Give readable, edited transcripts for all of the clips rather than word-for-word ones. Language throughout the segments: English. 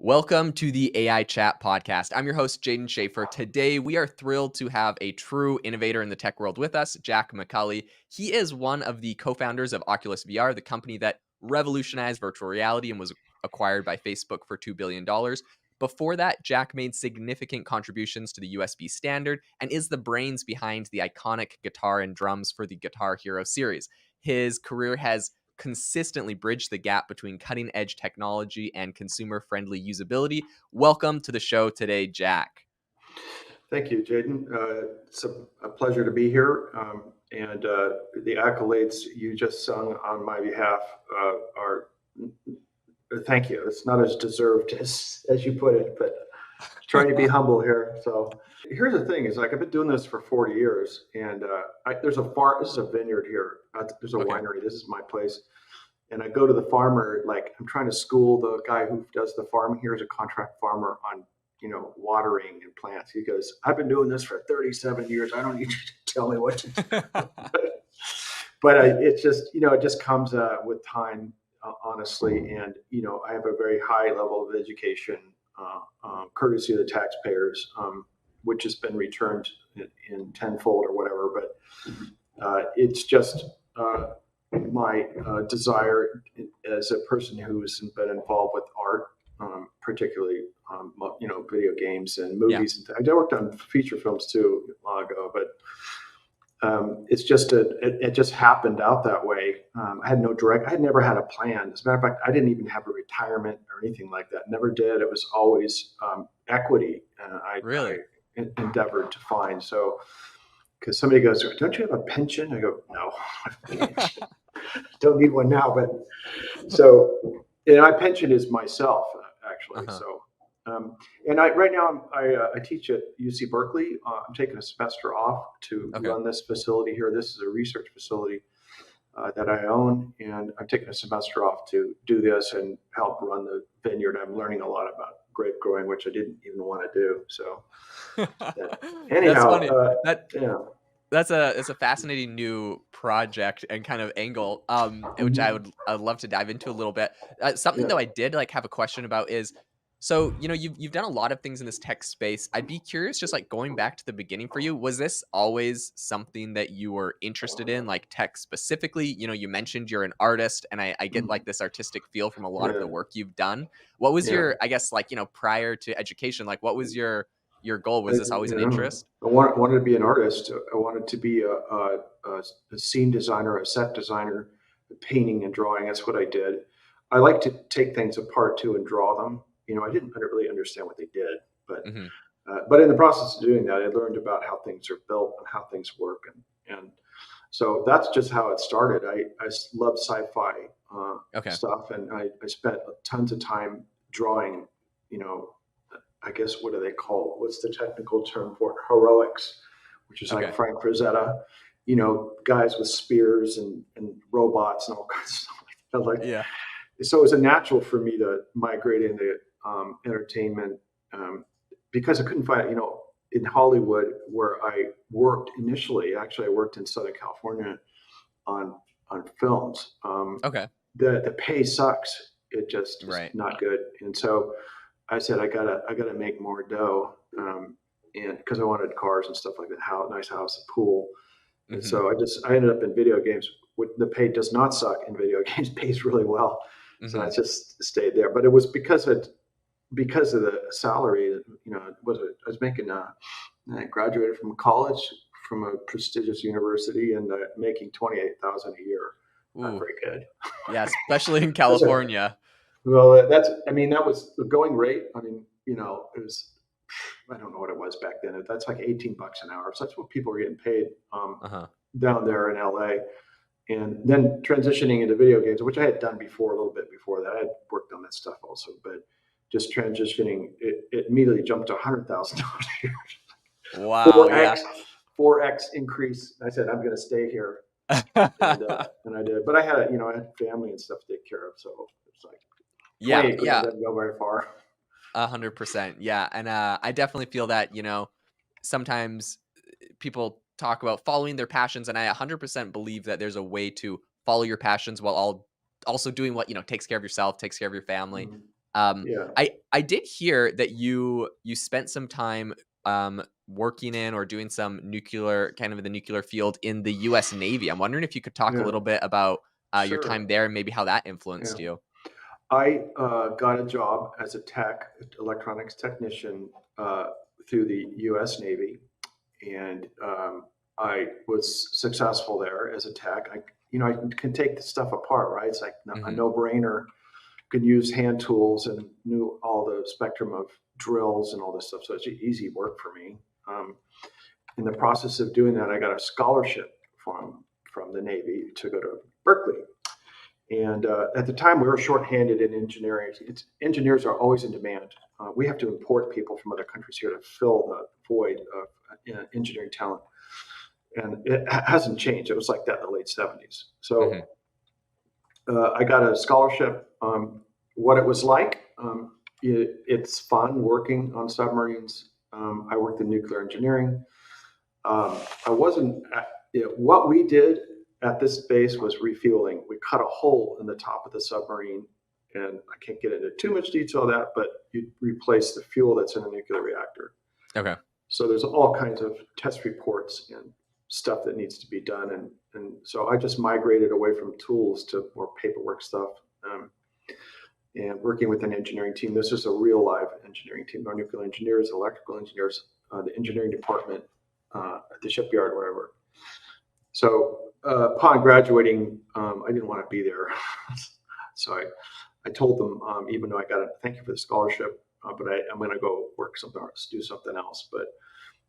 Welcome to the AI Chat Podcast. I'm your host, Jaden Schaefer. Today, we are thrilled to have a true innovator in the tech world with us, Jack McCauley. He is one of the co-founders of Oculus VR, the company that revolutionized virtual reality and was acquired by Facebook for $2 billion. Before that, Jack made significant contributions to the USB standard and is the brains behind the iconic guitar and drums for the Guitar Hero series. His career has consistently bridged the gap between cutting-edge technology and consumer-friendly usability. Welcome to the show today, Jack. Thank you, Jaden. It's a pleasure to be here. And the accolades you just sung on my behalf are, thank you. It's not as deserved as you put it, but trying to be humble here. So here's the thing is, like, I've been doing this for 40 years, and this is a vineyard here. There's a winery. This is my place. And I go to the farmer, like, I'm trying to school the guy who does the farming here as a contract farmer on, watering and plants. He goes, I've been doing this for 37 years. I don't need you to tell me what to do. But it's just, it just comes with time, honestly. And, I have a very high level of education, courtesy of the taxpayers, which has been returned in tenfold or whatever. But it's just my desire as a person who's been involved with art, particularly, video games and movies. Yeah. I worked on feature films too a while ago, but it's just it just happened out that way. I had never had a plan. As a matter of fact, I didn't even have a retirement or anything like that. Never did. It was always equity. I endeavored to find. So, because somebody goes, don't you have a pension? I go, no, don't need one now. But so, my pension is myself, actually. Uh-huh. So, and right now I teach at UC Berkeley. I'm taking a semester off to run this facility here. This is a research facility that I own, and I'm taking a semester off to do this and help run the vineyard. I'm learning a lot about grape growing, which I didn't even want to do. So, anyhow, that's funny. That's a fascinating new project and kind of angle, which I'd love to dive into a little bit. Something though I did have a question about is, so, you've done a lot of things in this tech space. I'd be curious, just going back to the beginning for you, was this always something that you were interested in, like tech specifically? You mentioned you're an artist, and I get this artistic feel from a lot of the work you've done. What was your, I guess, prior to education, what was your goal? Was this always an interest? I wanted to be an artist. I wanted to be a scene designer, a set designer, painting and drawing. That's what I did. I like to take things apart too and draw them. I didn't really understand what they did, but in the process of doing that, I learned about how things are built and how things work, and so that's just how it started. I love sci-fi stuff, and I spent tons of time drawing. I guess, what do they call? What's the technical term for it? Heroics, which is like Frank Frazetta. Guys with spears and robots and all kinds of stuff. So it was a natural for me to migrate into entertainment, because I couldn't find, in Hollywood where I worked initially. Actually, I worked in Southern California on films. The pay sucks. It just is not good. And so I said, I gotta make more dough, and because I wanted cars and stuff like that, nice house, a pool. And so I ended up in video games. The pay does not suck in video games. Pays really well. So I just stayed there. But it was because of the salary. I was making. I graduated from college from a prestigious university, and making $28,000 a year. Not very good. Yeah, especially in California. Well, that was the going rate. It was, I don't know what it was back then. That's like $18 an hour. So that's what people were getting paid down there in LA. And then transitioning into video games, which I had done before, a little bit before that. I had worked on that stuff also, but just transitioning, it immediately jumped to $100,000 a year. Wow. 4x increase. I said, I'm going to stay here. and I did. But I had, I had family and stuff to take care of. So it's like, doesn't go very far. 100%. Yeah. And I definitely feel that, sometimes people talk about following their passions, and I 100% believe that there's a way to follow your passions while also doing what takes care of yourself, takes care of your family. Yeah. I did hear that you spent some time working in or doing some nuclear, kind of in the nuclear field in the U.S. Navy. I'm wondering if you could talk a Yeah. little bit about your time Sure. there and maybe how that Yeah. influenced you. I got a job as a electronics technician, through the U.S. Navy, and I was successful there as a tech. I can take the stuff apart, right? It's like a Hmm. no-brainer. Could use hand tools and knew all the spectrum of drills and all this stuff. So it's easy work for me. Um, in the process of doing that, I got a scholarship from the Navy to go to Berkeley. And at the time, we were shorthanded in engineering. Engineers are always in demand. We have to import people from other countries here to fill the void of engineering talent. And it hasn't changed. It was like that in the late 70s. Hmm. So I got a scholarship. What it was like, it's fun working on submarines. I worked in nuclear engineering. I wasn't, what we did at this base was refueling. We cut a hole in the top of the submarine, and I can't get into too much detail of that, but you replace the fuel that's in a nuclear reactor. Okay. So there's all kinds of test reports and stuff that needs to be done. And so I just migrated away from tools to more paperwork stuff. And working with an engineering team. This is a real live engineering team. Our nuclear engineers, electrical engineers, the engineering department at the shipyard, wherever. So upon graduating, I didn't want to be there. So I told them, even though I got a thank you for the scholarship, but I'm going to go work something else, do something else. But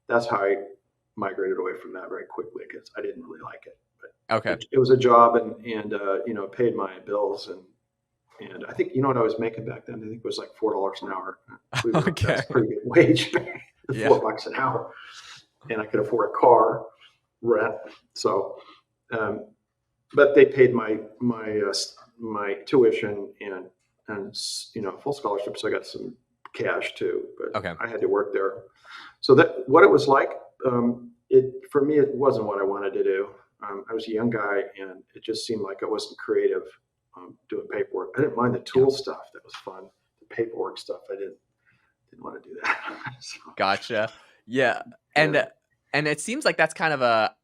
that's how I migrated away from that very quickly because I didn't really like it. But Okay. it was a job and paid my bills and I think what I was making back then. I think it was like $4 an hour. Okay. That's a pretty good wage, Yeah. $4 an hour, and I could afford a car rent. So, but they paid my tuition and full scholarship, so I got some cash too. But Okay. I had to work there. So that what it was like. For me, it wasn't what I wanted to do. I was a young guy, and it just seemed like I wasn't creative. Doing paperwork. I didn't mind the tool stuff. That was fun. The paperwork stuff, I didn't want to do that. So, Gotcha. Yeah. yeah. And it seems like that's kind of a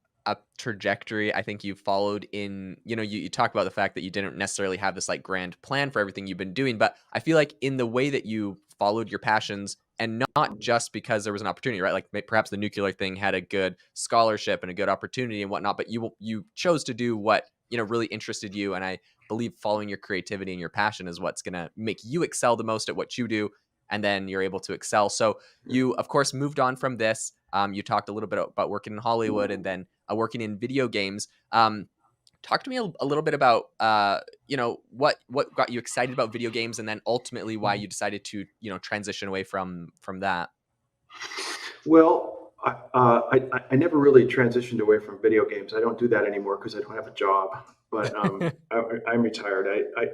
trajectory I think you've followed in, you talk about the fact that you didn't necessarily have this like grand plan for everything you've been doing, but I feel like in the way that you followed your passions and not just because there was an opportunity, right? Like perhaps the nuclear thing had a good scholarship and a good opportunity and whatnot, but you chose to do what, really interested you. And I believe following your creativity and your passion is what's going to make you excel the most at what you do. And then you're able to excel. So you, of course, moved on from this. You talked a little bit about working in Hollywood and then working in video games. Talk to me a little bit about, what got you excited about video games and then ultimately why you decided to, transition away from that. Well, I never really transitioned away from video games. I don't do that anymore because I don't have a job. But I'm retired.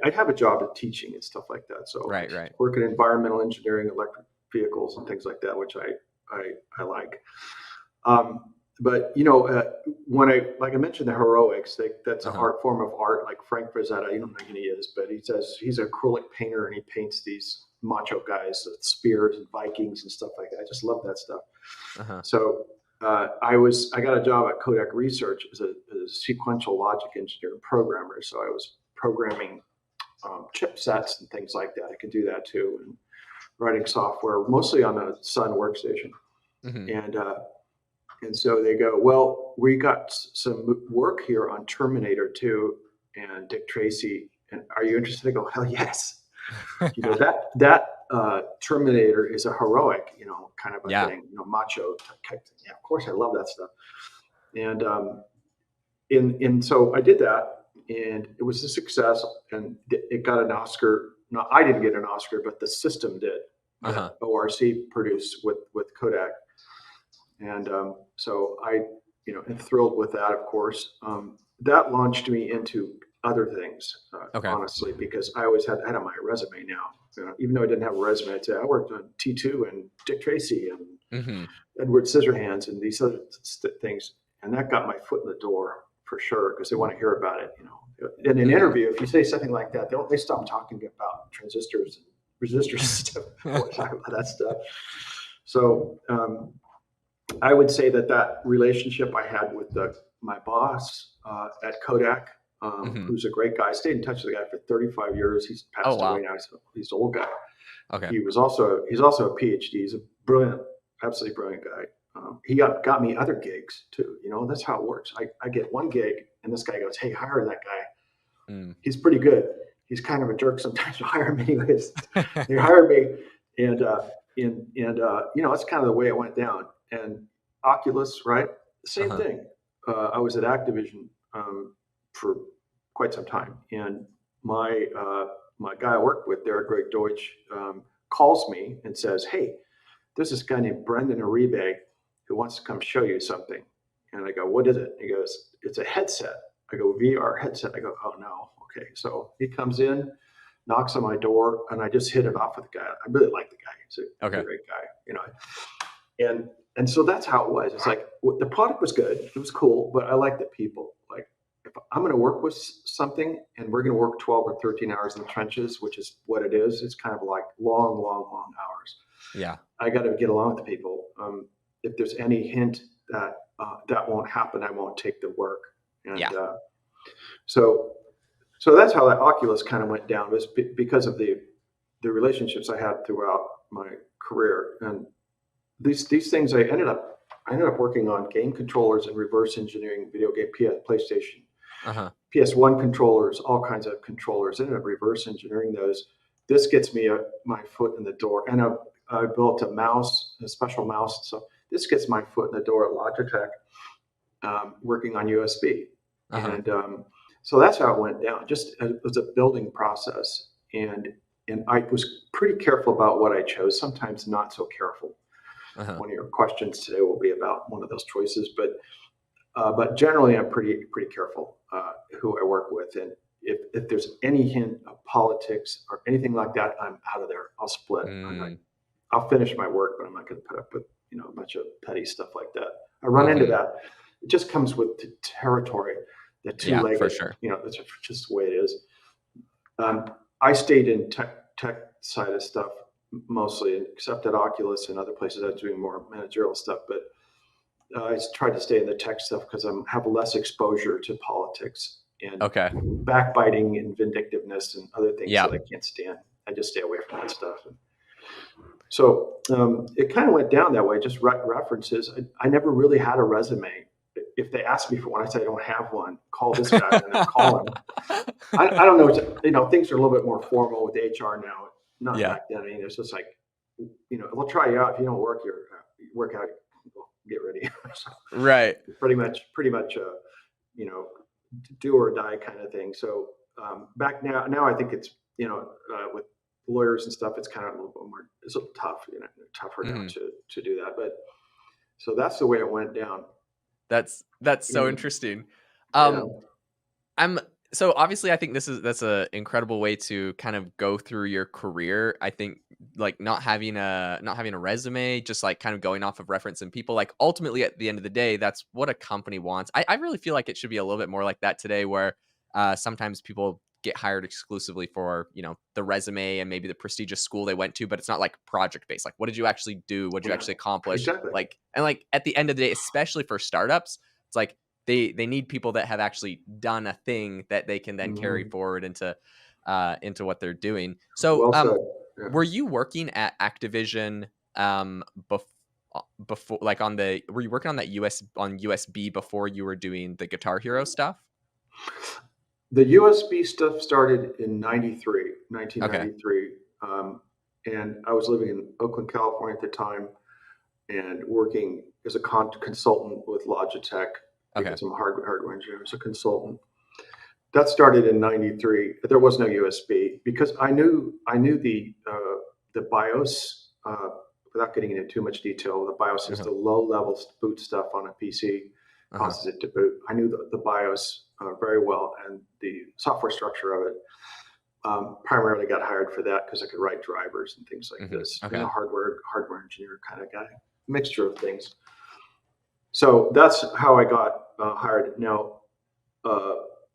I have a job at teaching and stuff like that. So Right. work in environmental engineering, electric vehicles, and things like that, which I like. But when like I mentioned, the heroics, that's an art form of art. Like Frank Frazetta, you don't know who he is, but he says he's an acrylic painter and he paints these macho guys with spears and Vikings and stuff like that. I just love that stuff. So I got a job at Kodak Research as a sequential logic engineer and programmer. So I was programming chipsets and things like that. I could do that too, and writing software mostly on a Sun workstation. And so they go, well, we got some work here on Terminator 2 and Dick Tracy. And are you interested? I go, hell yes. That Terminator is a heroic, kind of a thing, macho type thing. Yeah, of course, I love that stuff. And so I did that, and it was a success, and it got an Oscar. No, I didn't get an Oscar, but the system did. That ORC produced with Kodak. And so I, am thrilled with that, of course. That launched me into other things, honestly, because I always had on my resume now. Even though I didn't have a resume, I'd say I worked on T2 and Dick Tracy and Edward Scissorhands and these other things. And that got my foot in the door for sure, because they want to hear about it. In an interview, if you say something like that, they stop talking about transistors resistor system. I want to talk about that stuff. So I would say that relationship I had with my boss at Kodak, who's a great guy. I stayed in touch with the guy for 35 years. He's Oh, passed wow. away now. He's an old guy. Okay. He's also a PhD. He's a brilliant, absolutely brilliant guy. He got me other gigs too. That's how it works. I get one gig, and this guy goes, "Hey, hire that guy. He's pretty good. He's kind of a jerk sometimes. To hire him anyways." They hired me, and it's kind of the way it went down. And Oculus, right? Same thing. I was at Activision for quite some time, and my guy I worked with there, Greg Deutsch, calls me and says, "Hey, there's this guy named Brendan Uribe who wants to come show you something." And I go, "What is it?" He goes, "It's a headset." I go, "VR headset." I go, "Oh no." Okay. So he comes in, knocks on my door, and I just hit it off with the guy. I really like the guy. He's a great guy, And so that's how it was. It's like the product was good. It was cool, but I like the people. Like, if I'm going to work with something and we're going to work 12 or 13 hours in the trenches, which is what it is, it's kind of like long hours. Yeah. I got to get along with the people. If there's any hint that that won't happen, I won't take the work. And so that's how that Oculus kind of went down, was because of the relationships I had throughout my career. And these things, I ended up working on game controllers and reverse engineering video game PlayStation, PS1 controllers, all kinds of controllers. I ended up reverse engineering those. This gets me my foot in the door, and I built a special mouse. So this gets my foot in the door at Logitech, working on USB, and so that's how it went down. Just it was a building process, and I was pretty careful about what I chose. Sometimes not so careful. One of your questions today will be about one of those choices, but generally I'm pretty careful who I work with, and if there's any hint of politics or anything like that, I'm out of there. I'll split. I'll finish my work, but I'm not going to put up with a bunch of petty stuff like that. I run into that. It just comes with the territory. The two-legged, for sure. That's just the way it is. I stayed in tech side of stuff mostly, except at Oculus and other places. I was doing more managerial stuff, but I tried to stay in the tech stuff because I have less exposure to politics and backbiting and vindictiveness and other things that I can't stand. I just stay away from that stuff. So it kind of went down that way, just references. I never really had a resume. If they ask me for one, I say I don't have one. Call this guy, and I call him. I don't know. Things are a little bit more formal with HR now. Not back then. I mean, it's just like, we'll try you out. If you don't work, work out. We'll get ready. So, right. Pretty much, do or die kind of thing. So back now I think it's with lawyers and stuff, it's kind of a little bit more. It's a little tough. Tougher now to do that. But so that's the way it went down. That's so interesting. So obviously I think that's an incredible way to kind of go through your career. I think like not having a resume, just like kind of going off of reference and people, like ultimately at the end of the day, that's what a company wants. I really feel like it should be a little bit more like that today, where sometimes people get hired exclusively for, the resume and maybe the prestigious school they went to, but it's not like project based. Like, what did you actually do? What did you actually accomplish? Exactly. Like at the end of the day, especially for startups, it's like they need people that have actually done a thing that they can then carry forward into what they're doing. So were you working at Activision before, like were you working on that USB before you were doing the Guitar Hero stuff? The USB stuff started in 1993. And I was living in Oakland, California at the time, and working as a consultant with Logitech. Some hardware engineer, as a consultant. That started in 93. There was no USB because I knew the BIOS, without getting into too much detail. The BIOS is the low-level boot stuff on a PC, causes it to boot. I knew the BIOS very well, and the software structure of it. Primarily got hired for that because I could write drivers and things like this. Hardware engineer kind of guy, mixture of things. So that's how I got hired. Now,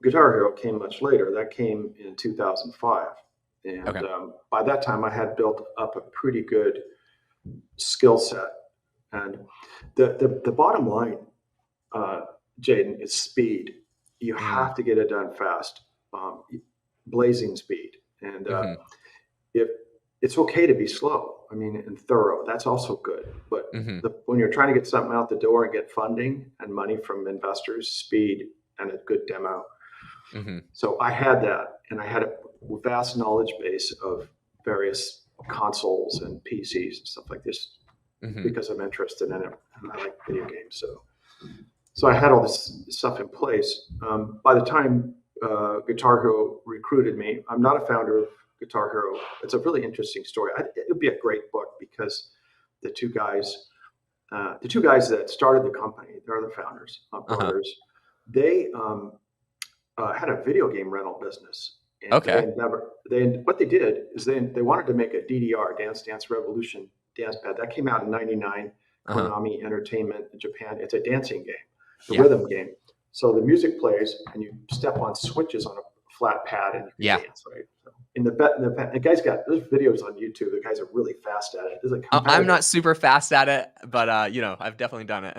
Guitar Hero came much later. That came in 2005, And Okay. by that time, I had built up a pretty good skill set. And the bottom line, Jaden, is speed. You Mm, have to get it done fast, um, blazing speed. And mm-hmm, if it's okay to be slow, I mean, and thorough, that's also good. But mm-hmm, when you're trying to get something out the door and get funding and money from investors, speed and a good demo. mm-hmm. So I had that, and I had a vast knowledge base of various consoles and PCs and stuff like this Mm-hmm. because I'm interested in it and I like video games. So I had all this stuff in place. By the time Guitar Hero recruited me, I'm not a founder of Guitar Hero. It's a really interesting story. It would be a great book because the two guys, that started the company, they're the founders, Uh-huh. brothers. They had a video game rental business, and Okay. what they did is they wanted to make a DDR, Dance Dance Revolution dance pad that came out in '99. Uh-huh. Konami Entertainment in Japan. It's a dancing game, a Yeah. rhythm game. So the music plays, and you step on switches on a flat pad, and you Yeah. can dance, right? So the guy's got there's videos on YouTube. The guys are really fast at it. There's a I'm competitive. not super fast at it, but you know, I've definitely done it.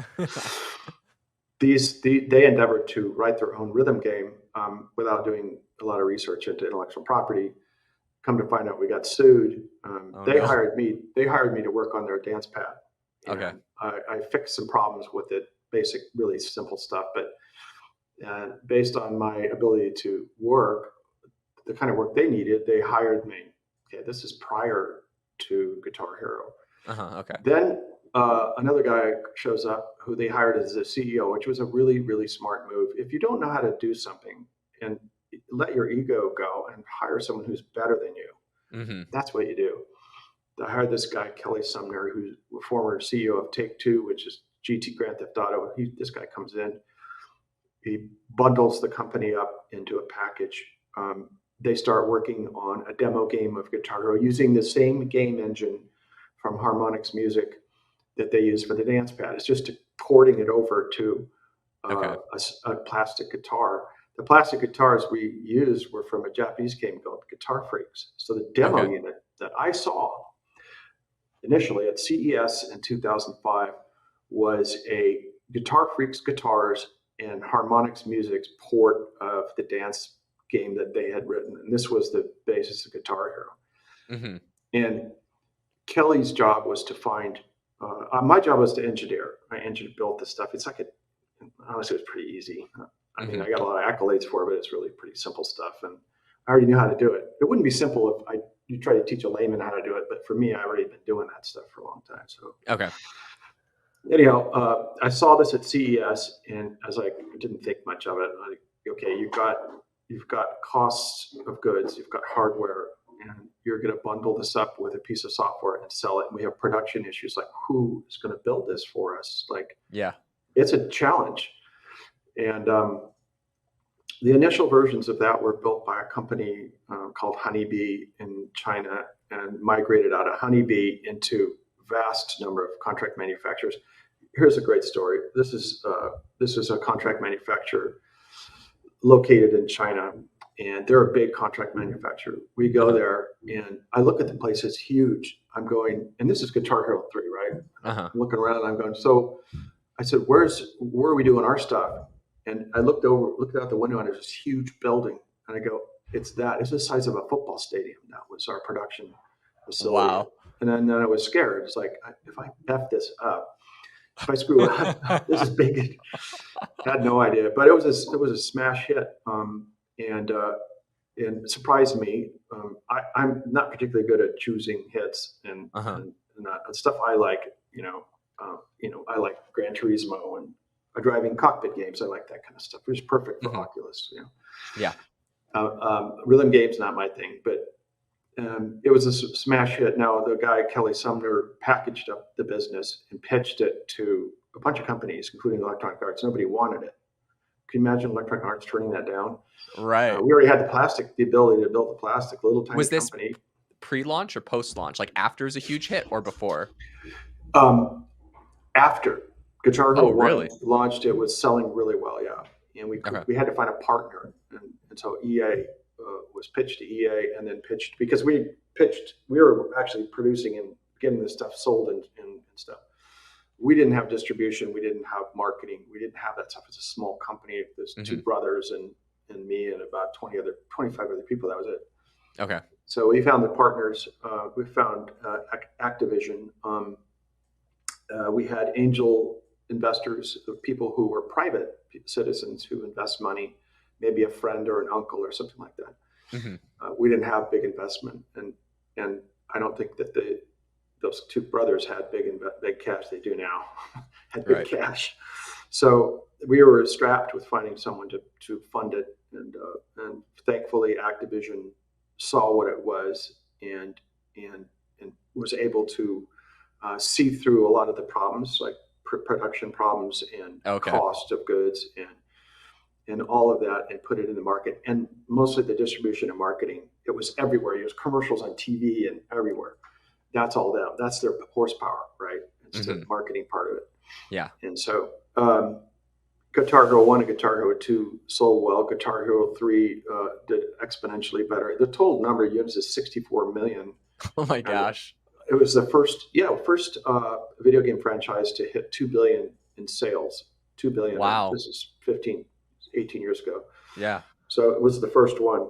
They endeavored to write their own rhythm game without doing a lot of research into intellectual property. Come to find out, we got sued. Oh They no. hired me. They hired me to work on their dance pad, Okay. and I fixed some problems with it. Basic, really simple stuff, but based on my ability to work, the kind of work they needed, they hired me. Okay, this is prior to Guitar Hero. Uh-huh. Okay. Then another guy shows up who they hired as the CEO, which was a really, really smart move. If you don't know how to do something and let your ego go and hire someone who's better than you, Mm-hmm. that's what you do. I hired this guy, Kelly Sumner, who's a former CEO of Take-Two, which is GT Grand Theft Auto. This guy comes in, he bundles the company up into a package. They start working on a demo game of Guitar Hero using the same game engine from Harmonix Music that they use for the dance pad. It's just porting it over to Okay. a plastic guitar. The plastic guitars we used were from a Japanese game called Guitar Freaks. So the demo Okay. unit that I saw initially at CES in 2005 was a Guitar Freaks guitars and Harmonix Music's port of the dance game that they had written. And this was the basis of Guitar Hero. Mm-hmm. And Kelly's job was to find, my job was to engineer. I built this stuff. It's like, honestly, it was pretty easy. I mean, Mm-hmm. I got a lot of accolades for it, but it's really pretty simple stuff. And I already knew how to do it. It wouldn't be simple if you try to teach a layman how to do it. But for me, I already been doing that stuff for a long time. So Okay. anyhow, I saw this at CES, and I was like, I didn't think much of it. Like, okay, you've got costs of goods, you've got hardware, and you're going to bundle this up with a piece of software and sell it. And we have production issues. Like, who is going to build this for us? Like, Yeah. it's a challenge. And the initial versions of that were built by a company called Honeybee in China and migrated out of Honeybee into vast number of contract manufacturers. Here's a great story. This is a contract manufacturer located in China, and they're a big contract manufacturer. We go there, and I look at the place; it's huge. I'm going, and this is Guitar Hero 3, right? Uh-huh. I'm looking around, and I'm going. So I said, where are we doing our stuff? And I looked out the window, and there's this huge building, and I go, it's the size of a football stadium. That was our production facility. Wow. And then I was scared. It's like, if I F this up, if I screw up, this is big. I had no idea, but it was a smash hit, and it surprised me. I'm not particularly good at choosing hits and Uh-huh. and stuff I like. I like Gran Turismo and driving cockpit games. I like that kind of stuff. It was perfect for Mm-hmm. Oculus. Yeah. Rhythm games not my thing, but it was a smash hit. Now the guy Kelly Sumner packaged up the business and pitched it to a bunch of companies, including Electronic Arts. Nobody wanted it. Can you imagine Electronic Arts turning that down? Right. We already had the ability to build the plastic, little tiny Was this company. pre-launch or post-launch? Like after is a huge hit or before? After Guitar Hero Oh, really? 1 launched, it was selling really well, yeah. And we Okay. had to find a partner, and so EA was pitched to EA and then pitched, because we were actually producing and getting this stuff sold and stuff. We didn't have distribution. We didn't have marketing. We didn't have that stuff. It's a small company. There's two brothers and me and about 25 other people. That was it. Okay. So we found the partners. We found Activision. We had angel investors, people who were private citizens who invest money, maybe a friend or an uncle or something like that. We didn't have big investment, and I don't think that those two brothers had big cash. They do now, had big cash. So we were strapped with finding someone to fund it, and thankfully Activision saw what it was and was able to see through a lot of the problems, like production problems and cost of goods and all of that, and put it in the market. And mostly the distribution and marketing. It was everywhere. It was commercials on TV and everywhere. That's all them. That's their horsepower, right? It's the marketing part of it. Yeah. And so Guitar Hero 1 and Guitar Hero 2 sold well. Guitar Hero 3 did exponentially better. The total number of units is 64 million. Oh my gosh. It was the first video game franchise to hit 2 billion in sales. 2 billion. Wow. This is 18 years ago. Yeah. So it was the first one.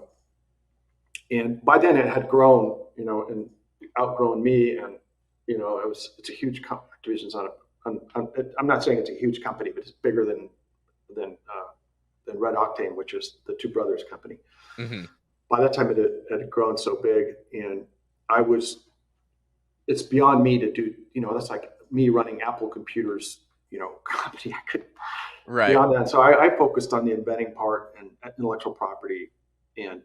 And by then it had grown, and outgrown me. And, it's a huge company. Activision's I'm not saying it's a huge company, but it's bigger than Red Octane, which is the two brothers company. By that time it had grown so big, and it's beyond me to do, that's like me running Apple computers, company. I could beyond that. So I focused on the inventing part and intellectual property. And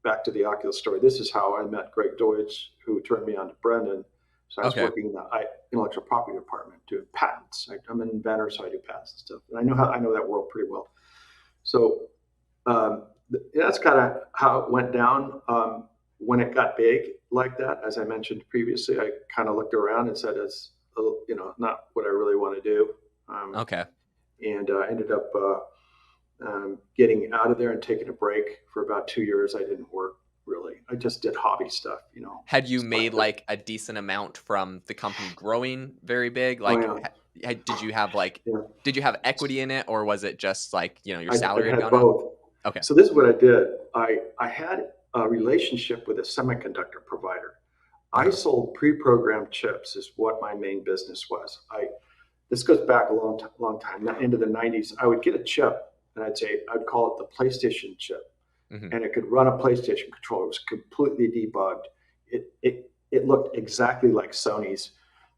back to the Oculus story, this is how I met Greg Deutsch, who turned me on to Brendan. So I was working in the intellectual property department doing patents. I'm an inventor, so I do patents and stuff. And I know that world pretty well. So that's kind of how it went down. When it got big like that, as I mentioned previously, I kind of looked around and said, it's not what I really want to do. And I ended up getting out of there and taking a break for about 2 years. I didn't work really. I just did hobby stuff, Had you made like a decent amount from the company growing very big? Like, did you have did you have equity in it, or was it just like, your salary had had both. gone up? Okay. So this is what I did. I had a relationship with a semiconductor provider. I sold pre-programmed chips is what my main business was. This goes back a long time, into the 90s. I would get a chip and I'd call it the PlayStation chip. And it could run a PlayStation controller. It was completely debugged. It looked exactly like Sony's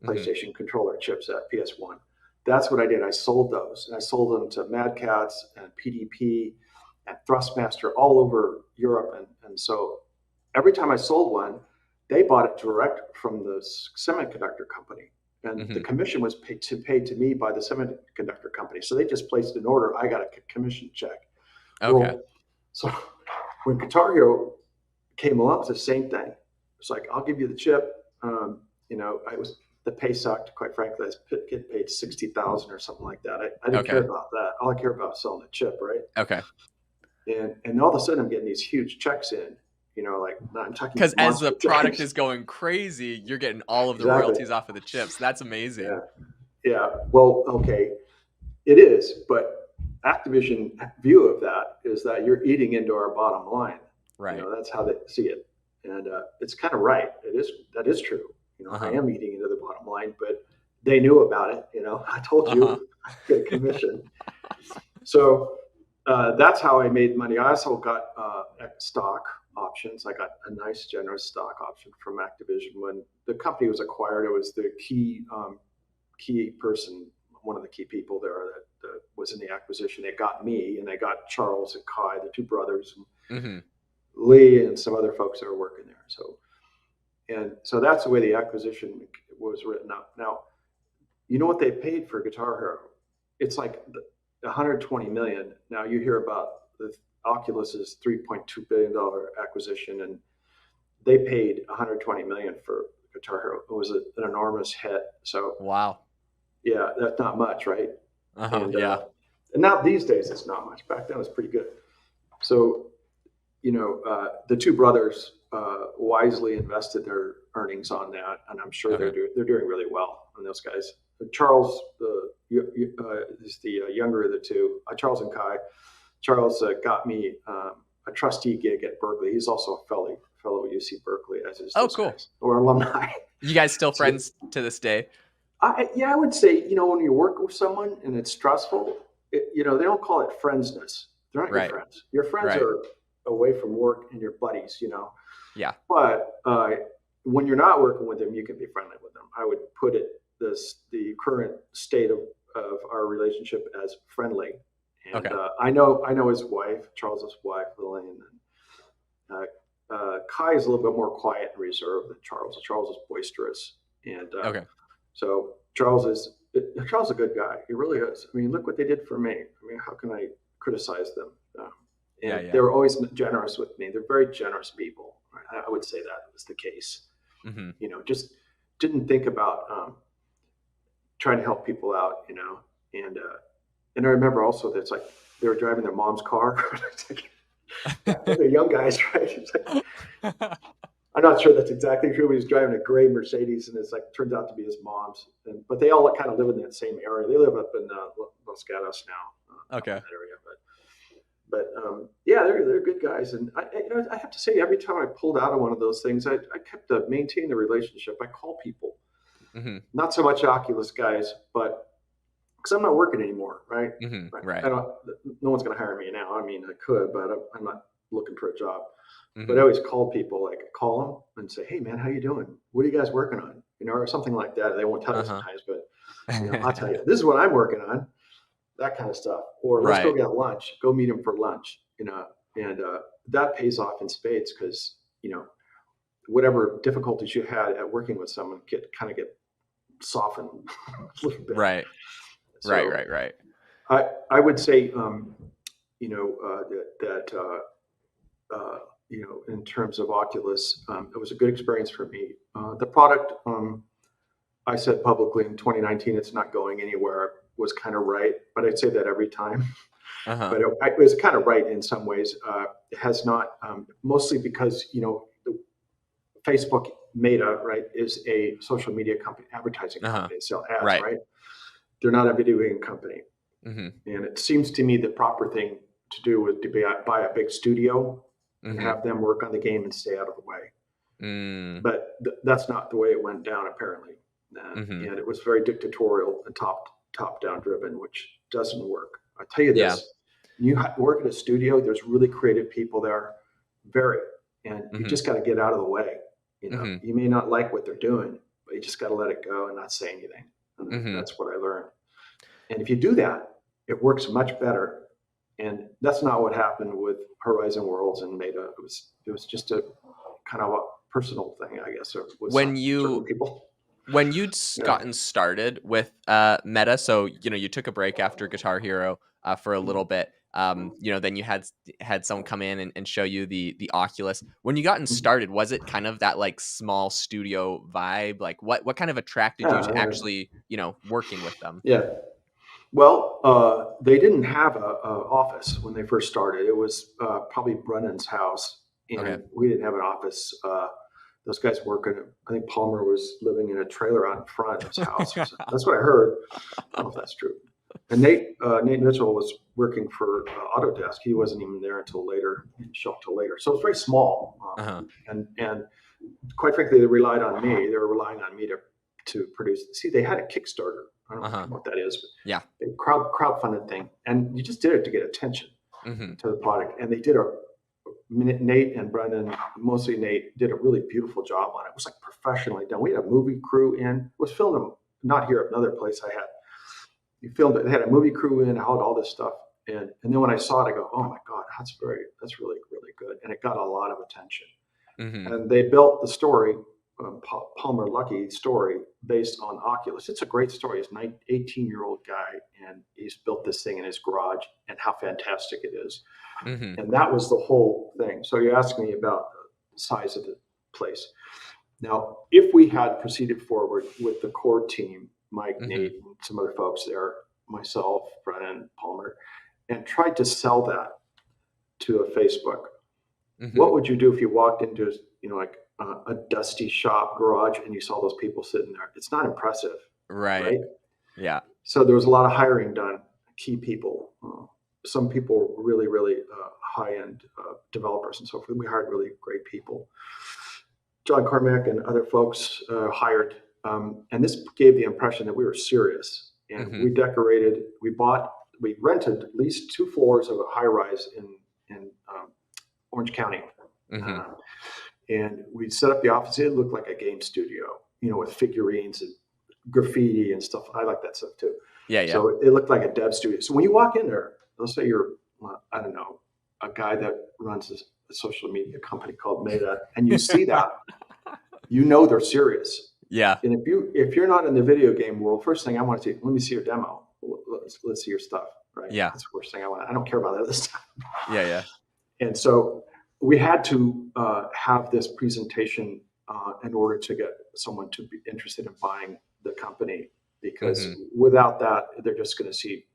PlayStation controller chips at PS1. That's what I did. I sold those, and I sold them to Mad Catz and PDP and Thrustmaster all over Europe. And so every time I sold one, they bought it direct from the semiconductor company. And the commission was paid to me by the semiconductor company. So they just placed an order. I got a commission check. Okay. Well, so when Guitar Hero came along, it's the same thing. It's like, I'll give you the chip. The pay sucked, quite frankly. I was getting paid $60,000 or something like that. I didn't care about that. All I care about is selling the chip, right? Okay. And all of a sudden, I'm getting these huge checks in. I'm talking because as the product is going crazy, you're getting all of the royalties off of the chips. That's amazing. Yeah. Well, okay, it is, but Activision view of that is that you're eating into our bottom line. Right. That's how they see it, and it's kind of right. That is true. I am eating into the bottom line, but they knew about it. I told you I get a commission. So that's how I made money. I also got stock options. I got a nice, generous stock option from Activision when the company was acquired. It was the key person, one of the key people there that was in the acquisition. They got me, and they got Charles and Kai, the two brothers, and Lee, and some other folks that were working there. So that's the way the acquisition was written up. Now, you know what they paid for Guitar Hero? It's like 120 million. Now you hear about the Oculus's $3.2 billion acquisition, and they paid 120 million for Guitar Hero. It was an enormous hit. So wow, yeah, that's not much, right? And now these days it's not much. Back then it was pretty good. So the two brothers wisely invested their earnings on that, and I'm sure Okay. they're doing really well on those guys. Charles is the younger of the two. Charles and Kai. Charles got me a trustee gig at Berkeley. He's also a fellow UC Berkeley, as is Oh, those cool. guys, or alumni. You guys still friends to this day? I would say, when you work with someone and it's stressful, they don't call it friendsness. They're not your friends. Your friends are away from work and your buddies, Yeah. But when you're not working with them, you can be friendly with them. I would put the current state of our relationship as friendly. And I know his wife, Charles's wife, Lillian. And Kai is a little bit more quiet and reserved than Charles. Charles is boisterous. And so Charles is a good guy. He really is. I mean, look what they did for me. I mean, how can I criticize them? They were always generous with me. They're very generous people. I would say that was the case. Mm-hmm. Just didn't think about trying to help people out. And I remember also that it's like they were driving their mom's car. They're young guys, right? It's like, I'm not sure that's exactly true, but he's driving a gray Mercedes, and it's like turns out to be his mom's. But they all kind of live in that same area. They live up in Los Gatos now. Okay. That area, but yeah, they're good guys. And I have to say, every time I pulled out of one of those things, I kept to maintain the relationship. I call people, not so much Oculus guys, but because I'm not working anymore, right? Mm-hmm. Right. No one's going to hire me now. I mean, I could, but I'm not looking for a job. But I always call people, call them and say, "Hey, man, how you doing? What are you guys working on?" Or something like that. They won't tell you sometimes, but I'll tell you, this is what I'm working on. That kind of stuff. Or let's go get lunch. Go meet them for lunch. And that pays off in spades because whatever difficulties you had at working with someone get softened a little bit. Right. So, right. I would say in terms of Oculus, it was a good experience for me. The product, I said publicly in 2019, it's not going anywhere, was kind of right, but I'd say that every time. But it was kind of right in some ways. It has not, mostly because, Facebook Meta, right, is a social media company, advertising company, sell ads, right? They're not a video game company. And it seems to me the proper thing to do would be buy a big studio and have them work on the game and stay out of the way. But that's not the way it went down, apparently. And it was very dictatorial and top-down driven, which doesn't work. I tell you this, you work at a studio, there's really creative people there, and you just got to get out of the way. You may not like what they're doing, but you just got to let it go and not say anything. And that's what I learned. And if you do that, it works much better. And that's not what happened with Horizon Worlds and Meta. It was just a kind of a personal thing, I guess. With certain people. When you'd gotten started with Meta, so you took a break after Guitar Hero for a little bit. Then you had someone come in and show you the Oculus. When you gotten started, was it kind of that small studio vibe? Like what kind of attracted you to actually working with them? Yeah. Well, they didn't have a office when they first started. It was probably Brennan's house, and we didn't have an office. Those guys working. I think Palmer was living in a trailer out in front of his house. That's what I heard. I don't know if that's true. And Nate Mitchell was working for Autodesk. He wasn't even there until later. He didn't show up till later. So it was very small. And quite frankly, they relied on me. They were relying on me to produce. See, they had a Kickstarter. I don't know what that is. But a crowdfunded thing. And you just did it to get attention to the product. And they did Nate and Brendan, mostly Nate, did a really beautiful job on it. It was professionally done. We had a movie crew in. It was filmed not here, another place I had. You filmed it. They had a movie crew in, all this stuff. And then when I saw it, I go, oh my God, that's really, really good. And it got a lot of attention. And they built the story, Palmer Luckey story, based on Oculus. It's a great story. He's an 18-year-old guy, and he's built this thing in his garage, and how fantastic it is. And that was the whole thing. So you asked me about the size of the place. Now, if we had proceeded forward with the core team, Mike, Nate, and some other folks there, myself, Brennan, Palmer, and tried to sell that to a Facebook, What would you do if you walked into, like a dusty shop garage and you saw those people sitting there? It's not impressive, Right. right? Yeah. So there was a lot of hiring done, key people. Some people were really, really high-end developers and so forth. We hired really great people. John Cormack and other folks hired, and this gave the impression that we were serious. And we decorated, we rented at least 2 floors of a high-rise in Orange County. And we set up the office. It looked like a game studio, with figurines and graffiti and stuff. I like that stuff too. Yeah. So it looked like a dev studio. So when you walk in there, let's say you're, I don't know, a guy that runs a social media company called Meta, and you see that, they're serious. Yeah. And if you're not in the video game world, first thing I want to see, let me see your demo. Let's see your stuff, right? Yeah. That's the first thing I want. I don't care about that other stuff. Yeah. And so we had to have this presentation in order to get someone to be interested in buying the company, because without that, they're just going to see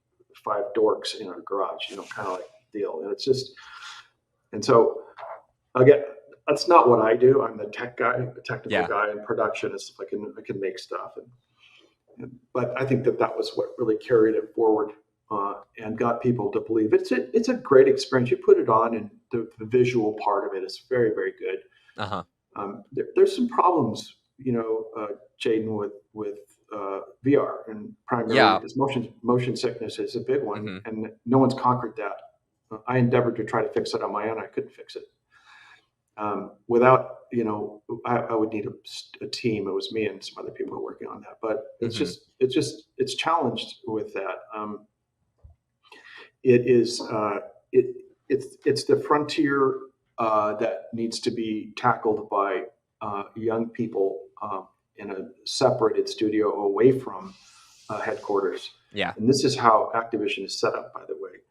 5 dorks in a garage, kind of like deal. And it's just, and so again, that's not what I do. I'm the tech guy, the technical guy in production. It's I can make stuff, but I think that was what really carried it forward and got people to believe it's a great experience. You put it on, and the visual part of it is very, very good. There's some problems, Jaden, with VR, and primarily because motion sickness is a big one, and no one's conquered that. I endeavored to try to fix it on my own. I couldn't fix it. Without, I would need a team. It was me and some other people who were working on that, but it's challenged with that. It's the frontier that needs to be tackled by young people in a separated studio away from headquarters. Yeah. And this is how Activision is set up, by the way.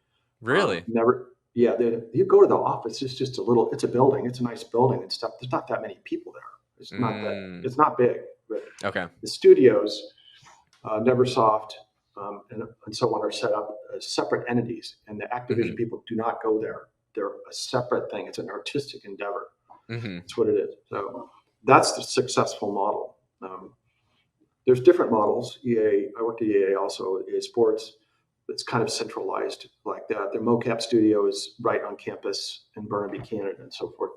Really? You go to the office, it's a building, it's a nice building and stuff. There's not that many people there. It's not big, but the studios, Neversoft, and so on, are set up as separate entities, and the Activision people do not go there. They're a separate thing. It's an artistic endeavor. That's what it is. So that's the successful model. There's different models. EA, I worked at EA also, EA Sports. It's kind of centralized like that. Their mocap studio is right on campus in Burnaby, Canada, and so forth.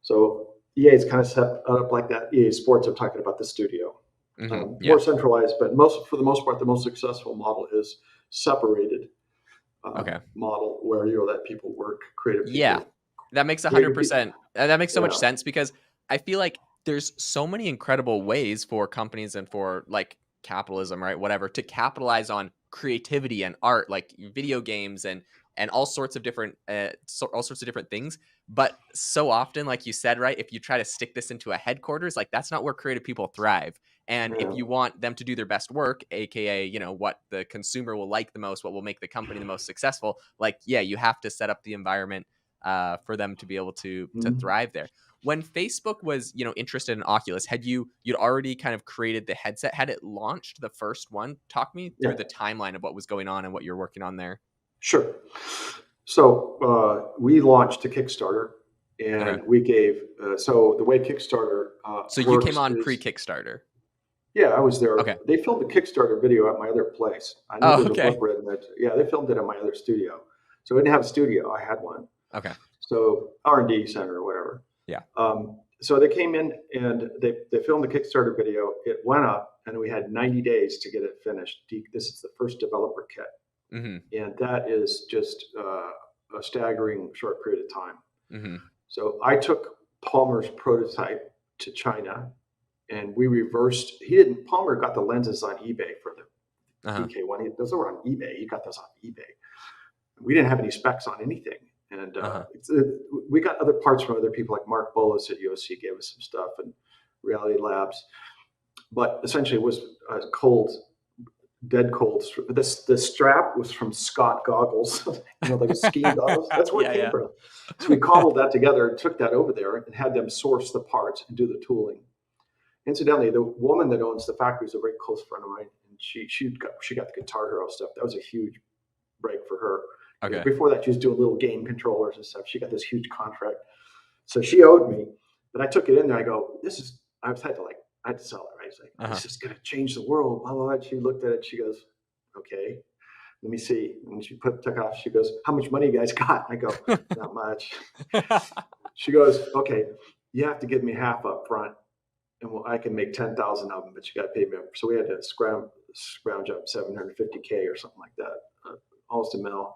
So EA is kind of set up like that. EA Sports, I'm talking about the studio. More centralized, but for the most part, the most successful model is separated model, where you let people work, creative people. Yeah, that makes 100%. That makes so much sense, because I feel like there's so many incredible ways for companies and for like capitalism, right? Whatever, to capitalize on creativity and art, like video games and all sorts of different things. But so often, like you said, right, if you try to stick this into a headquarters, like that's not where creative people thrive. And if you want them to do their best work, aka, what the consumer will like the most, what will make the company the most successful, like, you have to set up the environment for them to be able to thrive there. When Facebook was, interested in Oculus, you'd already kind of created the headset? Had it launched the first one? Talk me through the timeline of what was going on and what you're working on there. Sure. So we launched a Kickstarter, and we gave, so the way Kickstarter So you came on pre-Kickstarter? Yeah, I was there. Okay. They filmed a Kickstarter video at my other place. I know there's a book written that, they filmed it at my other studio. So I didn't have a studio. I had one. Okay. So R&D center or whatever. Yeah. So they came in and they filmed the Kickstarter video. It went up, and we had 90 days to get it finished. This is the first developer kit. And that is just a staggering short period of time. So I took Palmer's prototype to China, and we reversed. Palmer got the lenses on eBay for the DK1. Those were on eBay. He got those on eBay. We didn't have any specs on anything. And we got other parts from other people, like Mark Bolas at USC gave us some stuff, and Reality Labs. But essentially it was dead cold. The strap was from Scott goggles, like a skiing goggles. That's where it came from. So we cobbled that together and took that over there and had them source the parts and do the tooling. Incidentally, the woman that owns the factory is a very close friend of mine, and she got the Guitar Hero stuff. That was a huge break for her. Okay. Before that, she was doing little game controllers and stuff. She got this huge contract. So she owed me, but I took it in there. I go, I had to sell it, right? It's like, this is going to change the world. Blah, blah, blah. She looked at it. She goes, okay, let me see. And she took off. She goes, how much money you guys got? I go, not much. She goes, okay, you have to give me half up front, and I can make 10,000 of them, but you got to pay me up. So we had to scrounge up 750K or something like that, almost $1 million.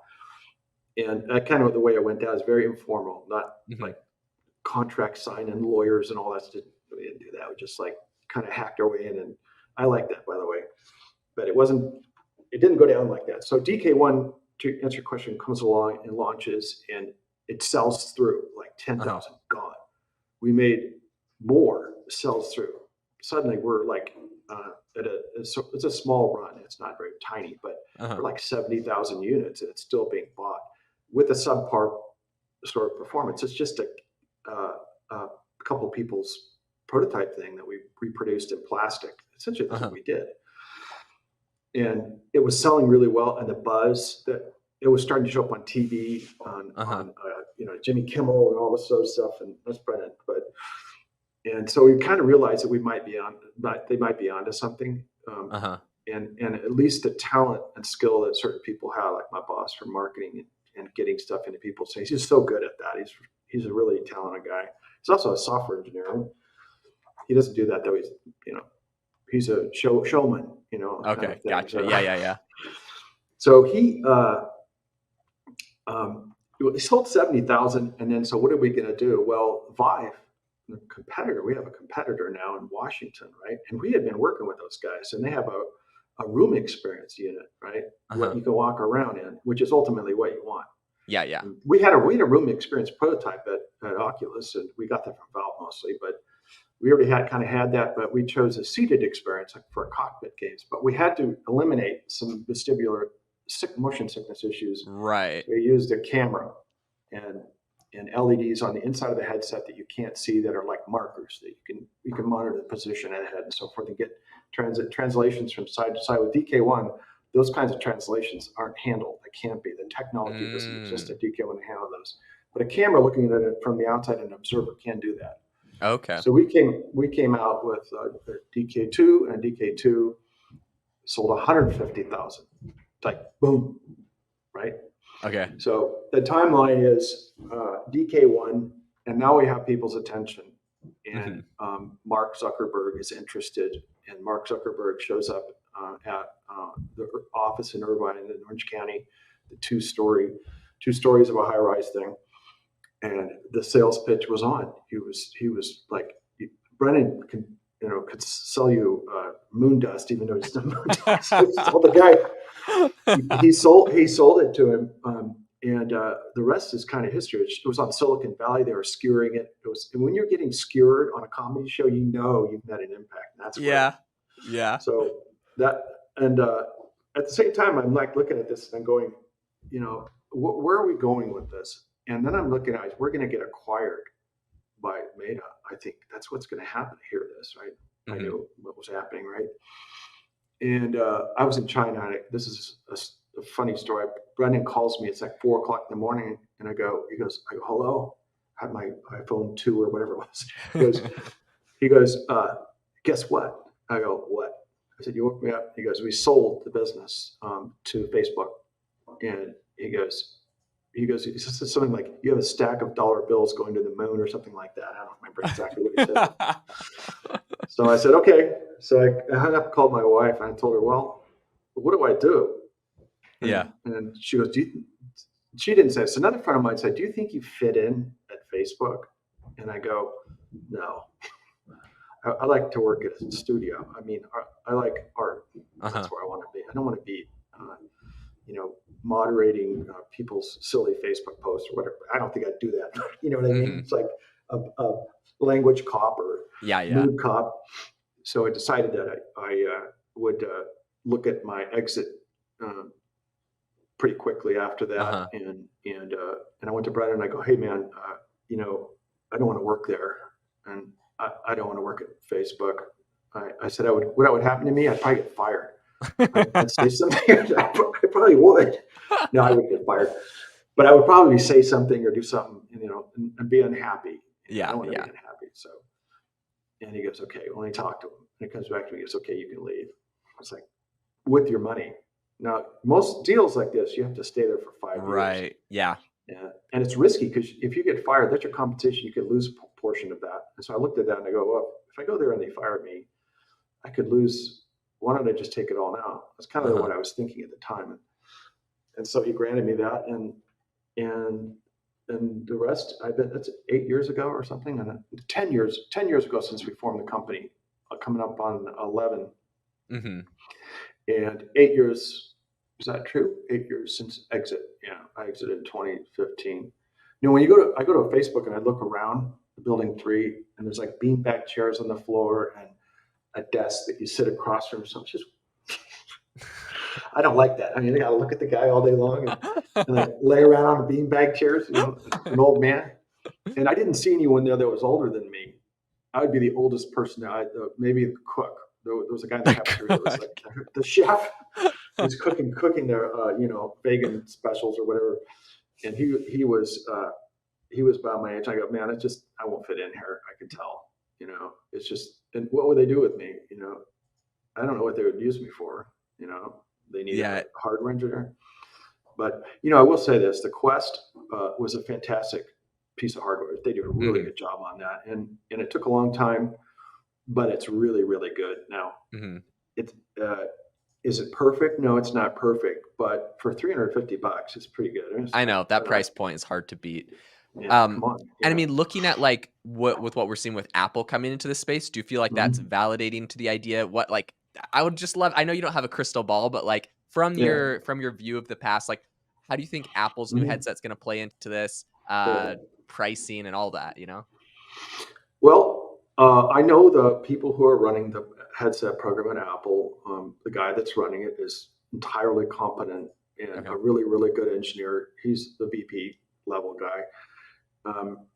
And kind of the way it went down is very informal, not like contract signing lawyers and all that stuff. We didn't do that. We just like kind of hacked our way in, and I like that, by the way. But it didn't go down like that. So DK1, to answer your question, comes along and launches, and it sells through like 10,000 gone. We made more sells through. Suddenly we're like it's a small run. It's not very tiny, but we're like 70,000 units, and it's still being bought with a subpar sort of performance. It's just a couple people's prototype thing that we reproduced in plastic. Essentially, that's what we did. And it was selling really well, and the buzz that it was starting to show up on TV, on Jimmy Kimmel and all this sort of stuff, and that's brilliant. And so we kind of realized that they might be onto something, and at least the talent and skill that certain people have, like my boss for marketing and getting stuff into people's face. He's so good at that. He's a really talented guy. He's also a software engineer. He doesn't do that though. He's a showman. Okay, gotcha. Yeah. So he sold 70,000, and then so what are we going to do? Well, Vive, the competitor. We have a competitor now in Washington, right? And we had been working with those guys, and they have a room experience unit, right? What you can walk around in, which is ultimately what you want. Yeah. We had a room experience prototype at Oculus, and we got that from Valve mostly, but we already had that, but we chose a seated experience for cockpit games. But we had to eliminate some vestibular motion sickness issues. Right. So we used a camera and LEDs on the inside of the headset that you can't see, that are like markers that you can monitor the position of the head and so forth, and get translations from side to side. With DK1, those kinds of translations aren't handled. They can't be. The technology doesn't exist at DK1 to handle those. But a camera looking at it from the outside, an observer can do that. Okay. So we came out with DK2, and DK2 sold 150,000. Like boom, right? Okay. So the timeline is DK1, and now we have people's attention. And Mark Zuckerberg is interested, and Mark Zuckerberg shows up at the office in Irvine in Orange County, the two stories of a high-rise thing. And the sales pitch was on. He was like, Brennan could sell you moon dust, even though it's not moon dust. So the guy, he sold it to him, and the rest is kind of history. It was on Silicon Valley. They were skewering it. And when you're getting skewered on a comedy show, you've had an impact. And that's yeah. So that, and at the same time, I'm like looking at this and going, where are we going with this? And then I'm looking at, we're going to get acquired by Meta. I think that's what's going to happen. Hear this, right? I knew what was happening, right? And I was in China. And this is a funny story. Brendan calls me. It's like 4:00 in the morning, and he goes, hello. I had my iPhone 2 or whatever it was. He goes, guess what? I go, what? I said, you woke me up. He goes, we sold the business to Facebook, and he said something like, you have a stack of dollar bills going to the moon or something like that. I don't remember exactly what he said. So I said, okay. So I hung up, called my wife, and I told her, well, what do I do? And she goes, she didn't say this. Another friend of mine said, do you think you fit in at Facebook? And I go, no. I like to work at a studio. I mean, I like art. That's where I want to be. I don't want to be, moderating people's silly Facebook posts or whatever. I don't think I'd do that. You know what I mean? It's like a language cop or mood cop. So I decided that I would look at my exit pretty quickly after that, and I went to Brendan and I go, hey man, I don't want to work there, and I don't want to work at Facebook. I said what would happen to me? I'd probably get fired. I'd say something. I probably would. No, I wouldn't get fired, but I would probably say something or do something, and be unhappy. and I Yeah, don't want to be yeah. unhappy. So, and he goes, okay, well, he talked to him. And he comes back to me, he goes, okay, you can leave. I was like, with your money. Now, most deals like this, you have to stay there for 5 years. Right. Yeah. Yeah. And it's risky because if you get fired, that's your competition. You could lose a portion of that. And so I looked at that and I go, well, if I go there and they fire me, I could lose. Why don't I just take it all now? That's kind of Uh-huh. what I was thinking at the time. And so he granted me that. And the rest, I bet that's 8 years ago or something. And 10 years ago since we formed the company, coming up on 11. Hmm. And 8 years, is that true? 8 years since exit. Yeah, I exited in 2015. You know, when I go to Facebook and I look around the building 3, and there's like beanbag chairs on the floor and a desk that you sit across from. So it's just, I don't like that. I mean, I got to look at the guy all day long and like lay around on the beanbag chairs, an old man. And I didn't see anyone there that was older than me. I would be the oldest person. Maybe the cook. There was a guy in the cafeteria that was like the chef. He's cooking their vegan specials or whatever, and he was about my age. I go, man, I won't fit in here. I can tell, it's just. And what would they do with me? I don't know what they would use me for. They need Yeah. a hardware engineer. But I will say this: the Quest was a fantastic piece of hardware. They do a really good job on that, and it took a long time, but it's really, really good now. Hmm. It's is it perfect? No, it's not perfect, but for $350, it's pretty good. I know that price point is hard to beat. Yeah, come on. And I mean, looking at like what we're seeing with Apple coming into the space, do you feel like that's validating to the idea? What like I would just love. I know you don't have a crystal ball, but like from your view of the past, like how do you think Apple's new headset's going to play into this pricing and all that? Well, I know the people who are running the headset program at Apple. The guy that's running it is entirely competent and a really, really good engineer. He's the VP level guy.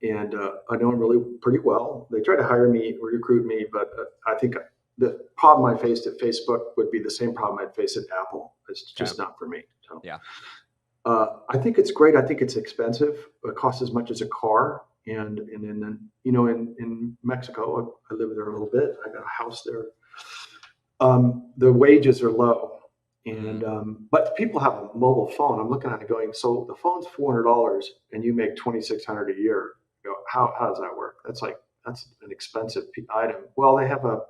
And I know him really pretty well. They tried to hire me or recruit me, but I think the problem I faced at Facebook would be the same problem I'd face at Apple. It's just not for me. So, yeah. I think it's great. I think it's expensive. It costs as much as a car. And in Mexico, I live there a little bit. I got a house there. The wages are low. And but people have a mobile phone. I'm looking at it going, so the phone's $400 and you make $2,600 a year. You go, how does that work? That's an expensive item. Well, they have a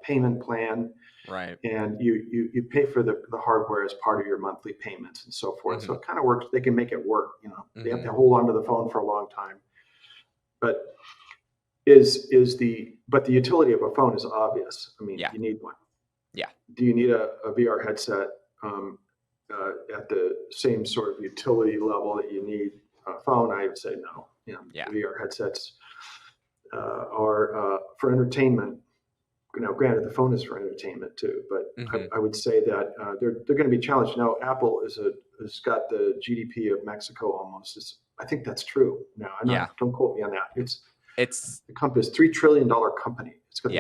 payment plan, right? And you pay for the hardware as part of your monthly payments and so forth. So it kind of works. They can make it work. They have to hold onto the phone for a long time. But the utility of a phone is obvious. I mean, you need one. Yeah. Do you need a VR headset at the same sort of utility level that you need a phone? I would say no. VR headsets are for entertainment. Granted, the phone is for entertainment too, but I would say that they're going to be challenged. Now, Apple has got the GDP of Mexico almost. I think that's true. Now, don't quote me on that. The company is $3 trillion company. It's got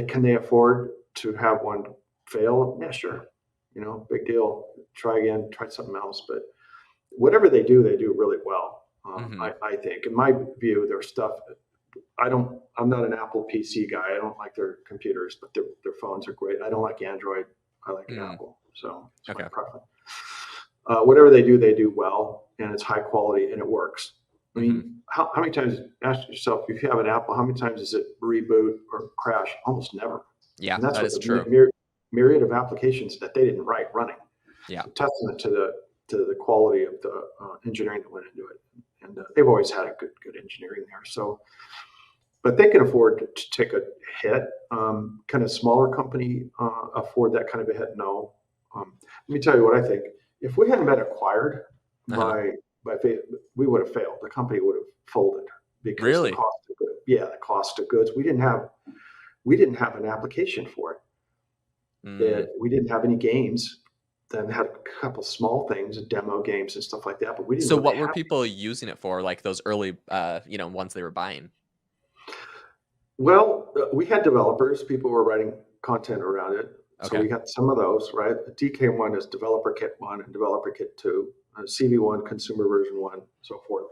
can they afford to have one fail? Yeah, sure. Big deal. Try again. Try something else. But whatever they do really well. I think, in my view, their stuff. I'm not an Apple PC guy. I don't like their computers, but their phones are great. I don't like Android. I like Apple. So it's my preference. Whatever they do well, and it's high quality and it works. I mean, how many times, ask yourself, if you have an Apple, how many times does it reboot or crash? Almost never. Yeah, and that's that is true. Myriad of applications that they didn't write running. Yeah, it's a testament to the quality of the engineering that went into it, and they've always had a good engineering there. So, but they can afford to take a hit. Can a smaller company afford that kind of a hit? No. Let me tell you what I think. If we hadn't been acquired by Facebook, we would have failed. The company would have folded because the cost of goods. We didn't have an application for it. We didn't have any games. Then had a couple small things, demo games and stuff like that. But we didn't. So what were people using it for? Like those early, ones they were buying? Well, we had developers. People were writing content around it. So we got some of those, right? The DK1 is Developer Kit 1 and Developer Kit 2, CV1, Consumer Version 1, so forth.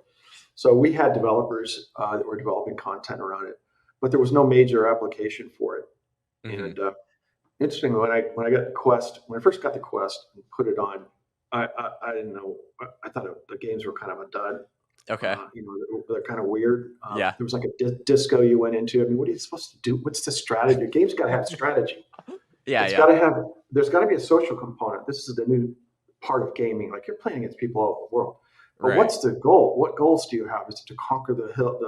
So we had developers that were developing content around it, but there was no major application for it. Hmm. And interesting, when I got the Quest, when I first got the Quest and put it on, I didn't know. I thought the games were kind of a dud. Okay. They're kind of weird. Yeah. There was like a disco you went into. I mean, what are you supposed to do? What's the strategy? Your game's got to have strategy. Yeah. It's Yeah. got to have. There's got to be a social component. This is the new part of gaming. Like you're playing against people all over the world. But Right. what's the goal? What goals do you have? Is it to conquer the hill,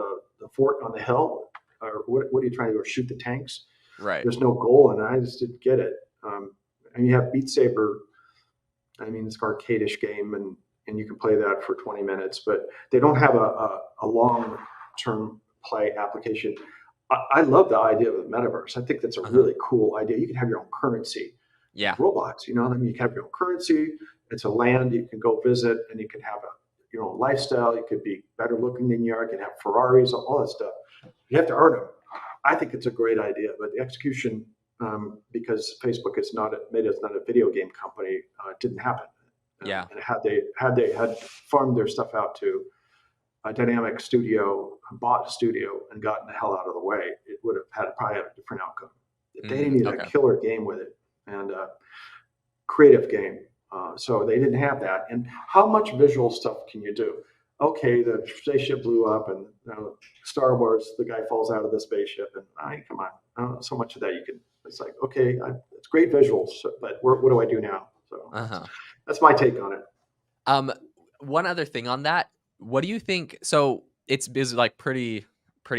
the fort on the hill, or what are you trying to do? Or shoot the tanks? Right. There's no goal, and I just didn't get it. And you have Beat Saber. I mean, it's an arcade-ish game, and you can play that for 20 minutes, but they don't have a long-term play application. I love the idea of the metaverse. I think that's a really cool idea. You can have your own currency. Yeah. Robots, I mean, you can have your own currency. It's a land you can go visit, and you can have your own lifestyle. You could be better looking than you are. You can have Ferraris, all that stuff. You have to earn them. I think it's a great idea, but the execution, because Facebook is made us not a video game company, didn't happen. Yeah. And had they farmed their stuff out to a dynamic studio, bought a studio, and gotten the hell out of the way, it would have had probably a different outcome. They needed a killer game with it and a creative game. So they didn't have that. And how much visual stuff can you do? Okay, the spaceship blew up, and Star Wars, the guy falls out of the spaceship, and come on, so much of that you can. It's like, okay, it's great visuals, but what do I do now? So that's my take on it. One other thing on that, what do you think? So it's like pretty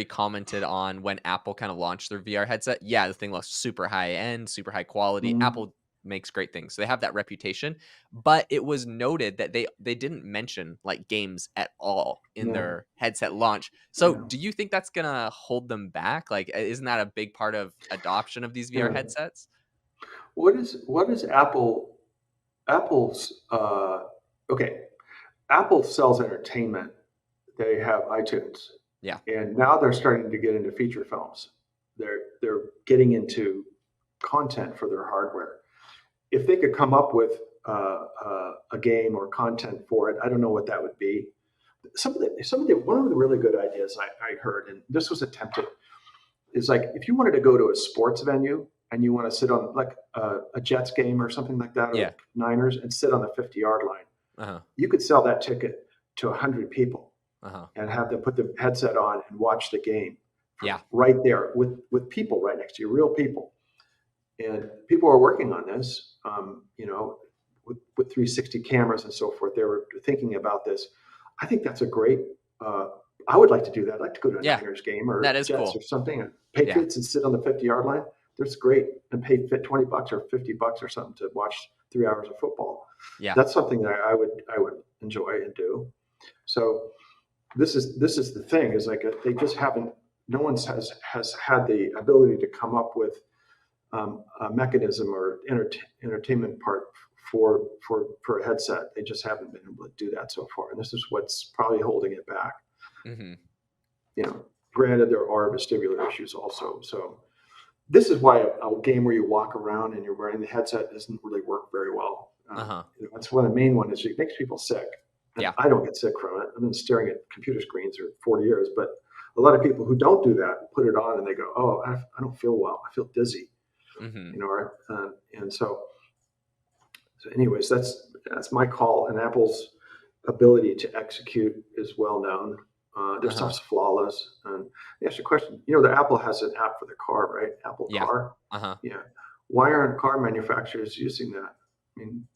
commented on when Apple kind of launched their VR headset. Yeah, the thing looks super high end, super high quality. Mhm. Apple makes great things, so they have that reputation. But it was noted that they didn't mention like games at all in their headset launch. So do you think that's gonna hold them back? Like, isn't that a big part of adoption of these VR headsets? What is Apple's okay? Apple sells entertainment. They have iTunes. Yeah. And now they're starting to get into feature films. They're getting into content for their hardware. If they could come up with a game or content for it, I don't know what that would be. One of the really good ideas I heard, and this was attempted, is like if you wanted to go to a sports venue and you want to sit on like a Jets game or something like that, or Niners, and sit on the 50-yard line, you could sell that ticket to 100 people and have them put the headset on and watch the game right there with people right next to you, real people. And people are working on this, with 360 cameras and so forth. They were thinking about this. I think that's a great. I would like to do that. I'd like to go to a Niners game or Jets or something, and Patriots and sit on the 50-yard line. That's great, and pay $20 or $50 or something to watch 3 hours of football. Yeah, that's something that I would enjoy and do. So this is the thing, is like they just haven't. No one has had the ability to come up with a mechanism or entertainment part for a headset. They just haven't been able to do that so far, and this is what's probably holding it back. Granted, there are vestibular issues also. So this is why a game where you walk around and you're wearing the headset doesn't really work very well. That's one of the main ones. It makes people sick. And I don't get sick from it. I've been staring at computer screens for 40 years, but a lot of people who don't do that put it on and they go, "Oh, I don't feel well. I feel dizzy." And so anyways, that's my call. And Apple's ability to execute is well known. Their stuff's flawless. And they ask you a question. The Apple has an app for the car, right? Apple Car. Yeah. Why aren't car manufacturers using that? I mean,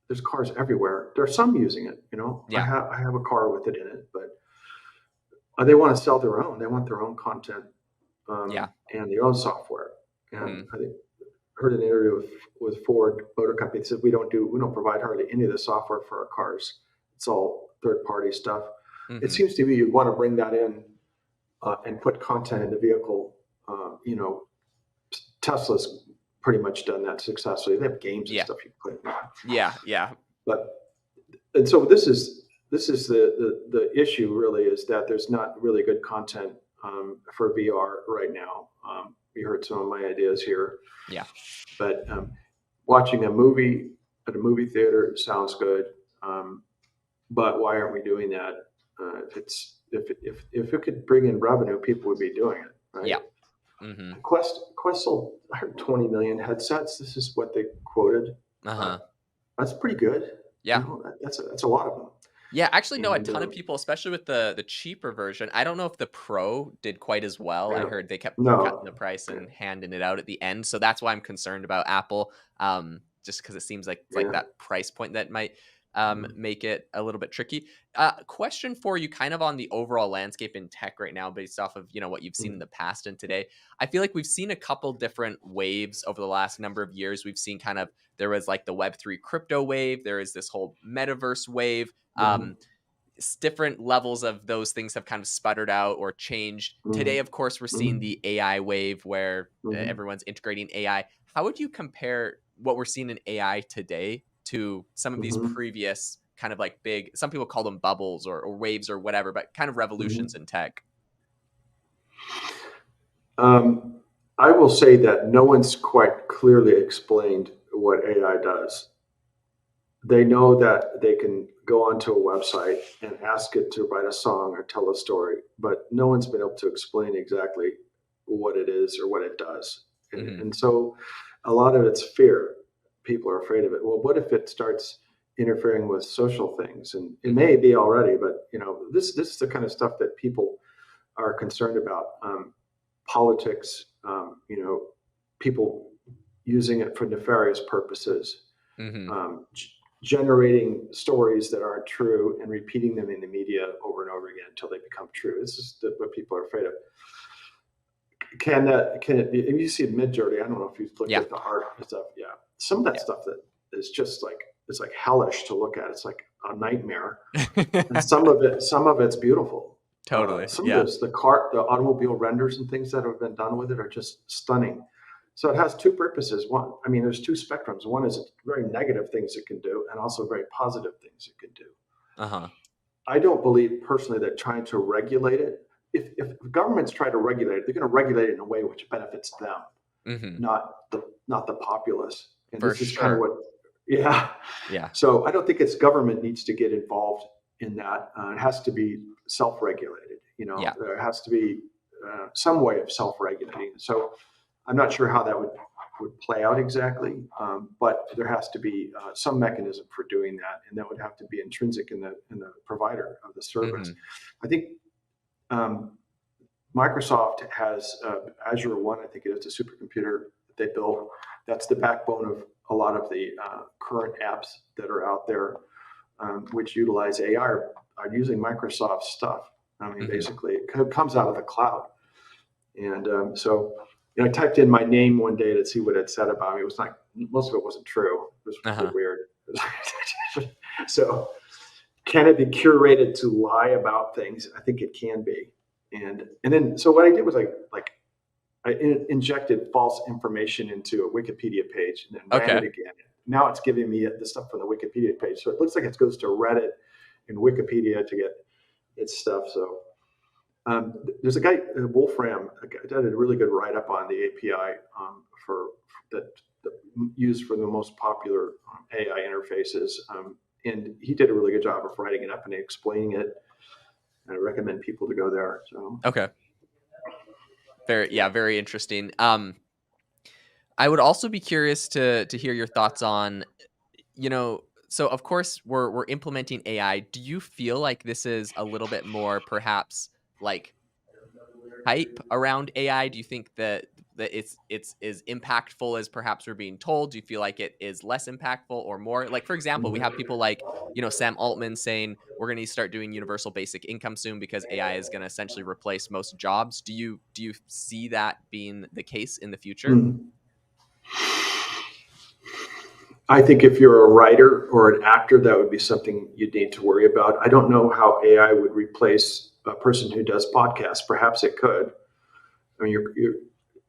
there's cars everywhere. There are some using it. I have a car with it in it, but they want to sell their own. They want their own content, and their own software. And I think heard an interview with Ford Motor Company. They said we don't provide hardly any of the software for our cars. It's all third-party stuff. It seems to me you'd want to bring that in and put content in the vehicle. Tesla's pretty much done that successfully. They have games and stuff you can put in. And so this is the issue really, is that there's not really good content for VR right now. You heard some of my ideas here. But watching a movie at a movie theater sounds good. But why aren't we doing that? if it could bring in revenue, people would be doing it, right? Yeah. Mm-hmm. Quest sold 120 million headsets. This is what they quoted. Uh-huh. That's pretty good. Yeah. That's a lot of them. Yeah, actually, no, a And ton of people, especially with the cheaper version. I don't know if the Pro did quite as well. I heard they kept cutting the price and handing it out at the end. So that's why I'm concerned about Apple, just because it seems like it's like that price point that might make it a little bit tricky. Question for you, kind of on the overall landscape in tech right now, based off of what you've seen in the past and today. I feel like we've seen a couple different waves over the last number of years. We've seen there was like the Web3 crypto wave. There is this whole metaverse wave. Different levels of those things have kind of sputtered out or changed. Today, of course, we're seeing the AI wave where everyone's integrating AI. How would you compare what we're seeing in AI today to some of these previous kind of like big, some people call them bubbles or waves or whatever, but kind of revolutions in tech? I will say that no one's quite clearly explained what AI does. They know that they can go onto a website and ask it to write a song or tell a story, but no one's been able to explain exactly what it is or what it does. And so a lot of it's fear. People are afraid of it. Well, what if it starts interfering with social things? And it may be already, but this is the kind of stuff that people are concerned about. Politics, people using it for nefarious purposes. Generating stories that aren't true and repeating them in the media over and over again until they become true. This is what people are afraid of. Can it be? And you see Midjourney. I don't know if you've looked at the art and stuff. Yeah, some of that stuff that is just like it's like hellish to look at. It's like a nightmare. And some of it's beautiful. Totally. Some of this, the automobile renders and things that have been done with it are just stunning. So it has two purposes. One, there's two spectrums. One is very negative things it can do, and also very positive things it can do. I don't believe personally that trying to regulate it, if governments try to regulate it, they're going to regulate it in a way which benefits them, not the populace. And this is kind of what, So I don't think government needs to get involved in that. It has to be self-regulated. There has to be some way of self-regulating. So I'm not sure how that would play out exactly, but there has to be some mechanism for doing that, and that would have to be intrinsic in the provider of the service. I think Microsoft has Azure One. I think it is a supercomputer that they built. That's the backbone of a lot of the current apps that are out there, which utilize AI are using Microsoft stuff. Basically, it comes out of the cloud, and so. I typed in my name one day to see what it said about me. It was like most of it wasn't true. It was weird. So, can it be curated to lie about things? I think it can be. And then so what I did was I injected false information into a Wikipedia page and then ran it again. Now it's giving me the stuff from the Wikipedia page. So it looks like it goes to Reddit and Wikipedia to get its stuff. So. There's a guy, Wolfram, did a really good write-up on the API for that used for the most popular AI interfaces, and he did a really good job of writing it up and explaining it. And I recommend people to go there. So very interesting. I would also be curious to hear your thoughts on, so of course we're implementing AI. Do you feel like this is a little bit more perhaps like hype around AI? Do you think that it's as impactful as perhaps we're being told? Do you feel like it is less impactful or more? Like, for example, we have people like, Sam Altman saying we're going to start doing universal basic income soon because AI is going to essentially replace most jobs. Do you see that being the case in the future? I think if you're a writer or an actor, that would be something you'd need to worry about. I don't know how AI would replace a person who does podcasts. Perhaps it could. You're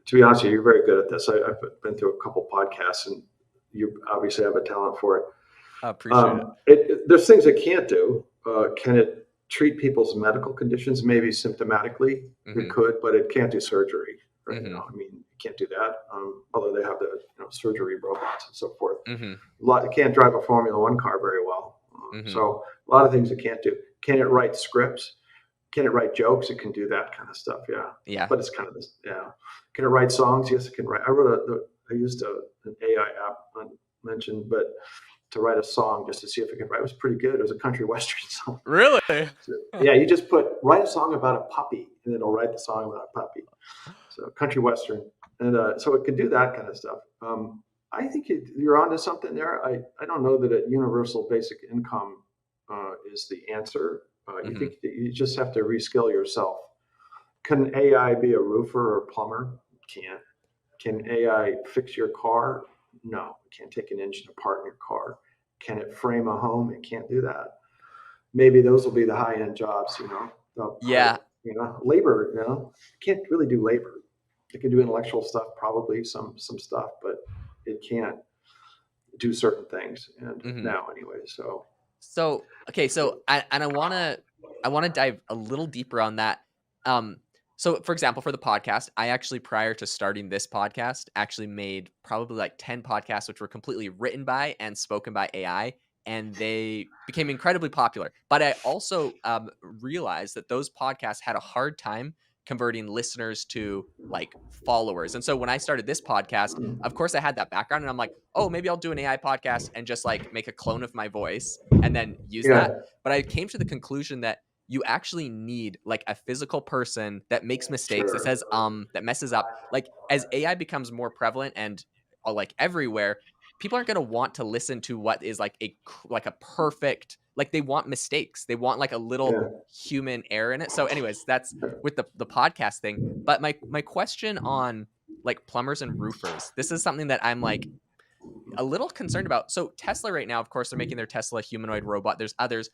to be honest with you, you're very good at this. I've been through a couple podcasts, and you obviously have a talent for it. I appreciate it. There's things it can't do. Can it treat people's medical conditions? Maybe symptomatically, it could, but it can't do surgery. Right now, it can't do that. Although they have the surgery robots and so forth. It can't drive a Formula One car very well. So a lot of things it can't do. Can it write scripts? Can it write jokes? It can do that kind of stuff. Yeah. Yeah. But it's kind of this. Yeah. Can it write songs? Yes, it can write. I used an AI app I mentioned, but to write a song just to see if it could write. It was pretty good. It was a country western song. Really? So, yeah, you just write a song about a puppy, and it'll write the song about a puppy. So country western, and so it can do that kind of stuff. I think you're onto something there. I don't know that a universal basic income is the answer. You think that you just have to reskill yourself. Can AI be a roofer or plumber? Can't. Can AI fix your car? No, it can't take an engine apart in your car. Can it frame a home? It can't do that. Maybe those will be the high-end jobs, Yeah. Labor, it can't really do labor. It can do intellectual stuff, probably some stuff, but it can't do certain things. And now anyway, So okay, so I want to dive a little deeper on that. So for example, for the podcast, I actually prior to starting this podcast actually made probably like 10 podcasts which were completely written by and spoken by AI, and they became incredibly popular. But I also realized that those podcasts had a hard time converting listeners to like followers. And so when I started this podcast, of course I had that background and I'm like, oh, maybe I'll do an AI podcast and just like make a clone of my voice and then use yeah, that. But I came to the conclusion that you actually need like a physical person that makes mistakes, that sure. says that messes up. Like as AI becomes more prevalent and like everywhere, people aren't going to want to listen to what is like a perfect, like they want mistakes. They want like a little Yeah, human error in it. So anyways, that's with the podcast thing. But my question on like plumbers and roofers, this is something that I'm like a little concerned about. So Tesla right now, of course, they're making their Tesla humanoid robot. There's others.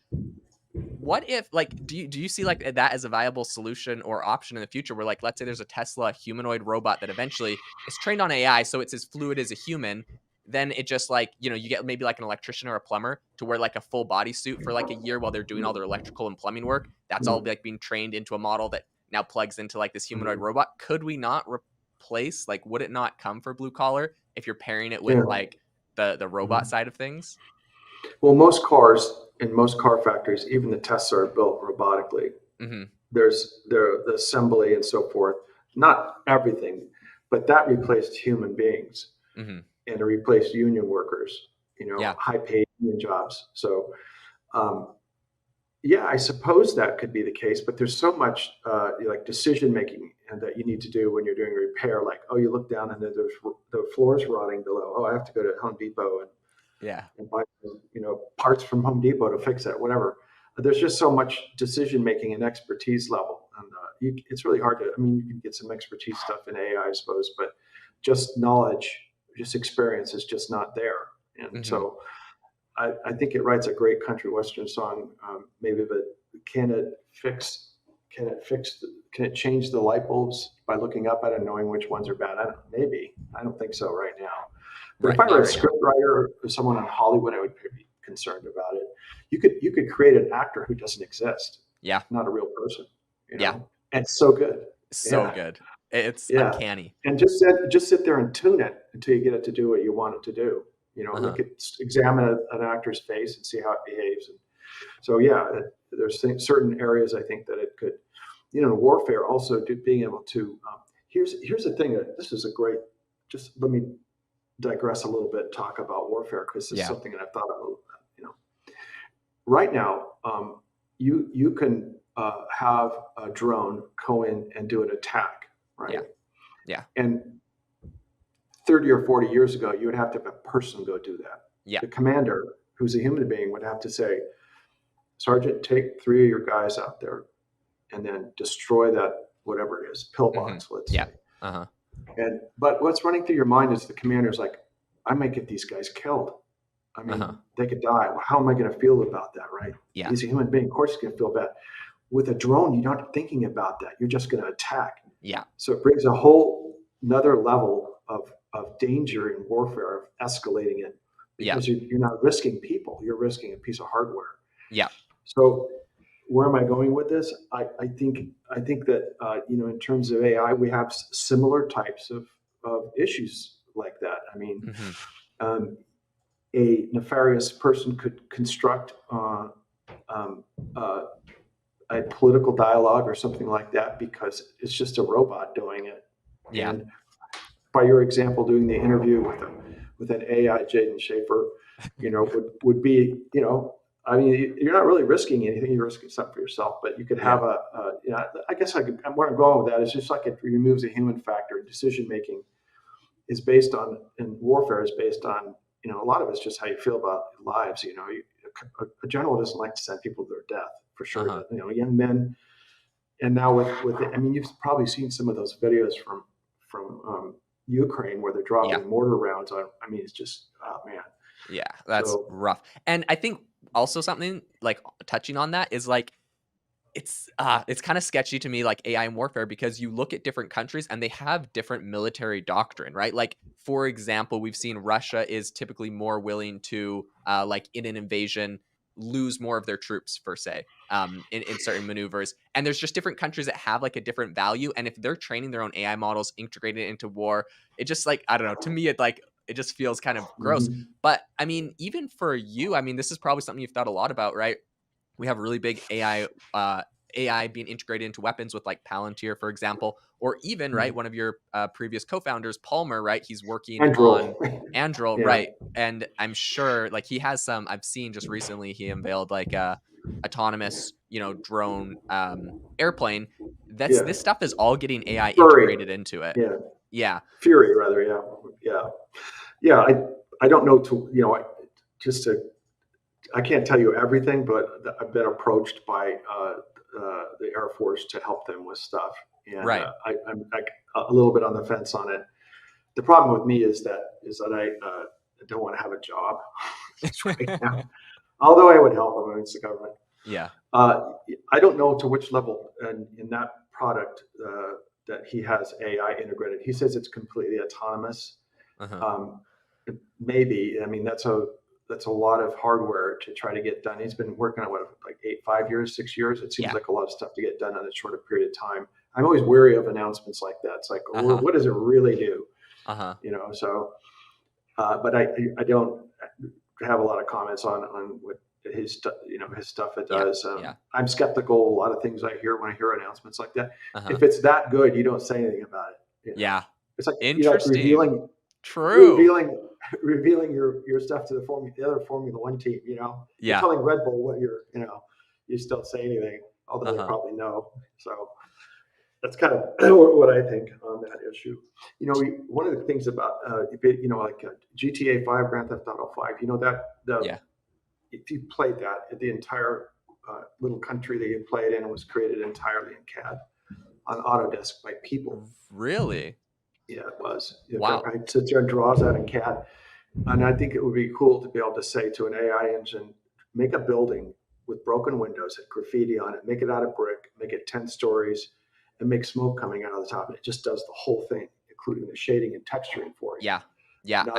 What if like do you see like that as a viable solution or option in the future where like let's say there's a Tesla humanoid robot that eventually is trained on AI, so it's as fluid as a human, then it just like, you get maybe like an electrician or a plumber to wear like a full body suit for like a year while they're doing all their electrical and plumbing work. That's all like being trained into a model that now plugs into like this humanoid robot. Could we not replace, like would it not come for blue collar if you're pairing it with yeah. like the robot side of things? Well, most cars in most car factories, even the Tesla, are built robotically. Mm-hmm. There's the assembly and so forth. Not everything, but that replaced human beings Mm-hmm. and it replaced union workers. Yeah. High-paid union jobs. So, yeah, I suppose that could be the case. But there's so much like decision making and that you need to do when you're doing a repair. Like, oh, you look down and there's the floor's rotting below. Oh, I have to go to Home Depot Yeah. and buy parts from Home Depot to fix it, whatever. There's just so much decision making and expertise level, and it's really hard to. I mean, you can get some expertise stuff in AI, I suppose, but just knowledge, just experience is just not there. And so, I think it writes a great country western song, maybe, but can it fix? Can it fix? Can it change the light bulbs by looking up at it and knowing which ones are bad? Maybe. I don't think so right now. But Right. if I were a Not right now. script writer or someone in Hollywood, I would be concerned about it. You could create an actor who doesn't exist. Yeah. Not a real person. Yeah. And it's so good. So Yeah. good. It's Yeah. uncanny. And just sit there and tune it until you get it to do what you want it to do. Look at, examine an actor's face and see how it behaves. And so, yeah, there's certain areas I think that it could, warfare also being able to. Here's the thing. This is a great. Just let me digress a little bit. Talk about warfare because this is something that I've thought about. Right now, you can have a drone go in and do an attack, right? Yeah. And 30 or 40 years ago, you would have to have a person go do that. Yeah. The commander, who's a human being, would have to say, Sergeant, take 3 of your guys out there and then destroy that, whatever it is, pillbox, let's say. But what's running through your mind is the commander's like, I might get these guys killed. I mean, they could die. Well, how am I going to feel about that, right? Yeah. He's a human being. Of course, he's going to feel bad. With a drone, you're not thinking about that. You're just going to attack. Yeah. So it brings a whole another level of danger in warfare, of escalating it. Because you're not risking people. You're risking a piece of hardware. Yeah. So where am I going with this? I think that, in terms of AI, we have similar types of issues like that. I mean, a nefarious person could construct a political dialogue or something like that because it's just a robot doing it. Yeah. And by your example, doing the interview with an AI, Jaden Schaefer, would be, I mean, you're not really risking anything. You're risking something for yourself, but you could have I guess where I'm going with that is just like it removes a human factor. Decision making is based on, and warfare is based on, a lot of it's just how you feel about lives. A general doesn't like to send people to their death for sure. But, young men, and now I mean, you've probably seen some of those videos from Ukraine where they're dropping mortar rounds on. I mean, it's just, oh man. Yeah, that's rough. And I think also something like touching on that is like, it's kind of sketchy to me, like AI and warfare, because you look at different countries and they have different military doctrine, right? Like, for example, we've seen Russia is typically more willing to, like in an invasion, lose more of their troops, per se, in certain maneuvers. And there's just different countries that have like a different value. And if they're training their own AI models, integrated into war, it just like, I don't know, to me, it just feels kind of gross. Mhm. But I mean, even for you, I mean, this is probably something you've thought a lot about, right? We have really big AI being integrated into weapons with like Palantir, for example, or even, right, one of your previous co-founders, Palmer, right? He's working on Anduril, Yeah. right? And I'm sure like he has some, I've seen just recently he unveiled like a autonomous, drone airplane. This stuff is all getting AI integrated into it. Yeah. Yeah. Fury, rather. Yeah. I don't know I can't tell you everything, but I've been approached by the Air Force to help them with stuff, and Right. I'm a little bit on the fence on it. The problem with me is that I don't want to have a job right now. Although I would help them, it's the government. Yeah. I don't know to which level in that product that he has AI integrated. He says it's completely autonomous. Maybe. I mean, that's a lot of hardware to try to get done. He's been working on 5 years, 6 years. It seems like a lot of stuff to get done in a shorter period of time. I'm always wary of announcements like that. It's like, what does it really do? So, but I don't have a lot of comments on what his stuff it does. I'm skeptical. A lot of things I hear when I hear announcements like that. If it's that good, you don't say anything about it. Yeah. It's like, interesting. revealing your stuff to the other Formula One team. You're telling Red Bull what you still don't say anything, although they probably know. So that's kind of what I think on that issue. One of the things about like GTA 5, Grand Theft Auto 5, if you played that, the entire little country that you played in was created entirely in CAD on Autodesk by people. Really? Yeah, it was. Wow. I sit there and draws that in CAD. And I think it would be cool to be able to say to an AI engine, make a building with broken windows and graffiti on it, make it out of brick, make it 10 stories, and make smoke coming out of the top. And it just does the whole thing, including the shading and texturing for you. Yeah. Now,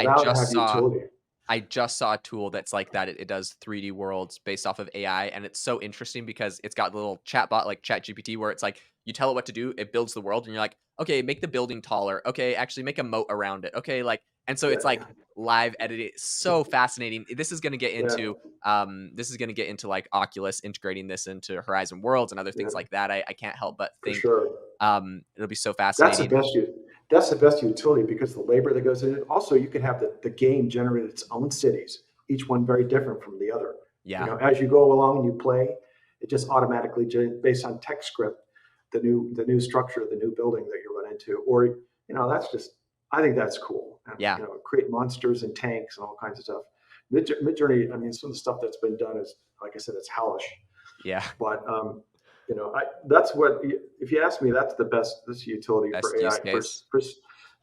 I just saw a tool that's like that. It does 3D worlds based off of AI. And it's so interesting because it's got a little chatbot like ChatGPT where it's like, you tell it what to do, it builds the world, and you're like, okay, make the building taller. Okay, actually make a moat around it. Okay, and so it's like live editing. It's so fascinating. This is going to get into like Oculus integrating this into Horizon Worlds and other things like that. I can't help but think it'll be so fascinating. That's the best utility because the labor that goes in it. Also, you can have the game generate its own cities, each one very different from the other. Yeah. As you go along and you play, it just automatically based on text script, the new structure, the new building that you run into, or I think that's cool. And, create monsters and tanks and all kinds of stuff. Midjourney, I mean, some of the stuff that's been done is, like I said, it's hellish. Yeah. But that's what, if you ask me, that's the best utility for AI.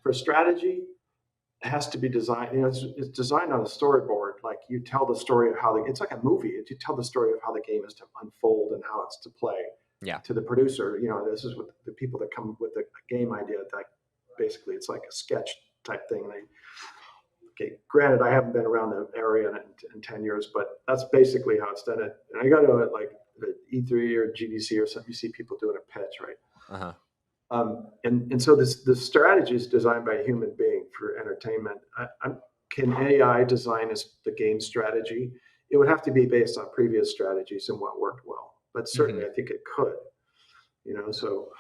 For strategy, it has to be designed. It's designed on a storyboard. Like you tell the story of it's like a movie. You tell the story of how the game is to unfold and how it's to play. Yeah. To the producer, this is what the people that come with a game idea. That basically it's like a sketch type thing. Granted, I haven't been around the area in 10 years, but that's basically how it's done. And I go to like the E3 or GDC or something. You see people doing a pitch, right? And so the strategy is designed by a human being for entertainment. Can AI design the game strategy? It would have to be based on previous strategies and what worked well. but certainly Mhm. I think it could. So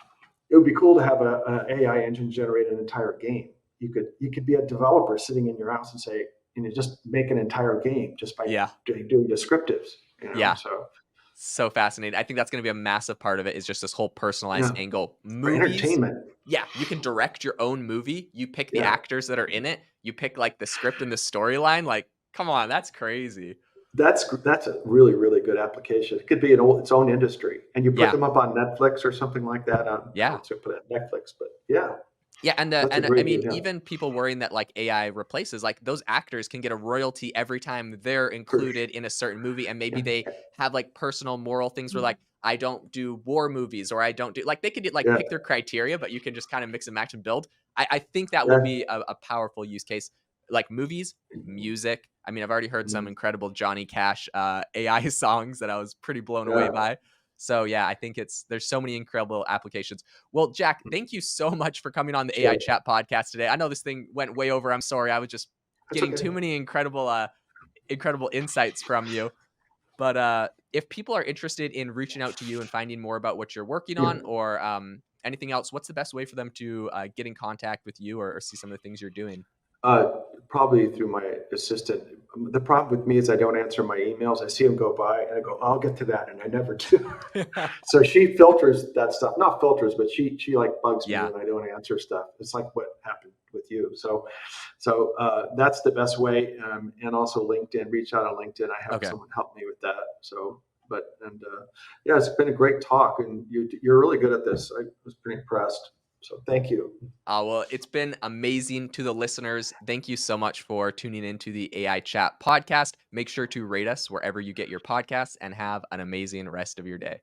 it would be cool to have a AI engine generate an entire game. You could be a developer sitting in your house and say, just make an entire game just by Yeah. doing descriptives. Yeah. So So fascinating. I think that's gonna be a massive part of it is just this whole personalized yeah, angle. for Movies, entertainment. yeah, you can direct your own movie. You pick the Yeah, actors that are in it. You pick, like, the script and the storyline, like, come on, that's crazy. that's a really really good application. It could be its own industry, and you put Yeah. them up on Netflix or something like that. I Yeah. would say put it on Netflix, but yeah, Yeah, and that's a I great mean, idea. even people worrying that like AI replaces, like those actors can get a royalty every time they're For included in a certain movie, and maybe yeah, they have like personal moral things where like I don't do war movies or I don't do like they could like yeah, pick their criteria, but you can just kind of mix and match and build. I think that will yeah. be a powerful use case. Like movies, music. I mean, I've already heard some Mm, incredible Johnny Cash AI songs that I was pretty blown away yeah, by. So yeah, I think there's so many incredible applications. Well, Jack, thank you so much for coming on the AI sure. Chat podcast today. I know this thing went way over. I'm sorry. I was just That's getting okay. too many incredible insights from you. But if people are interested in reaching out to you and finding more about what you're working Yeah. on or anything else, what's the best way for them to get in contact with you or see some of the things you're doing? Uh, Probably through my assistant. The problem with me is I don't answer my emails. I see them go by and I go, I'll get to that, and I never do. So she filters that stuff, not filters, but she like bugs me Yeah. when I don't answer stuff. It's like what happened with you. So that's the best way. And also LinkedIn. Reach out on LinkedIn. I have Okay. someone help me with that. So, yeah, it's been a great talk, and you're really good at this. I was pretty impressed. So thank you. Well, it's been amazing to the listeners. Thank you so much for tuning into the AI Chat podcast. Make sure to rate us wherever you get your podcasts and have an amazing rest of your day.